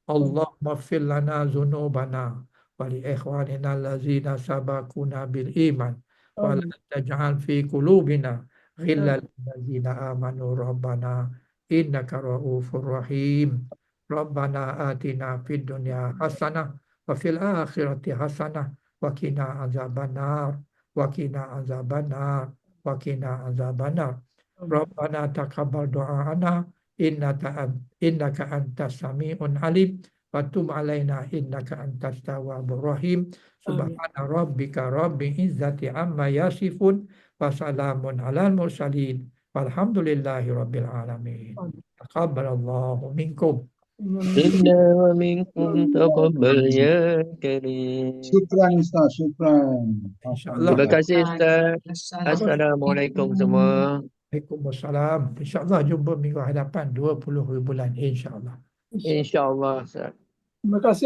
Speaker 1: Allahumma fir lana dzunubana wa li ikhwanina allazina sabaquna bil iman wa la taj'al fi qulubina ghillan lil ladzina amanu rabbana innaka ra'ufur rahim. Rabbana atina fid dunya hasanah wa fil akhirati hasanah wa qina azabannar wa qina azabannar wa qina azabannar. Rabbana taqabbal du'ana innaka antas sami'un alim wa tub alaina innaka antas tawwabur rahim. Subhana rabbika rabbil izzati amma yasifun wa salamun alal mursalin walhamdulillahi rabbil alamin. Taqabbalallahu minkum.
Speaker 6: Inna wa minkum taqabbal ya karim.
Speaker 4: Syukran Ustaz, syukran.
Speaker 1: InsyaAllah.
Speaker 6: Terima kasih Ustaz. Assalamualaikum semua.
Speaker 1: Waalaikumsalam. InsyaAllah jumpa minggu hadapan 20 bulan. InsyaAllah.
Speaker 6: InsyaAllah Ustaz.
Speaker 2: Terima kasih.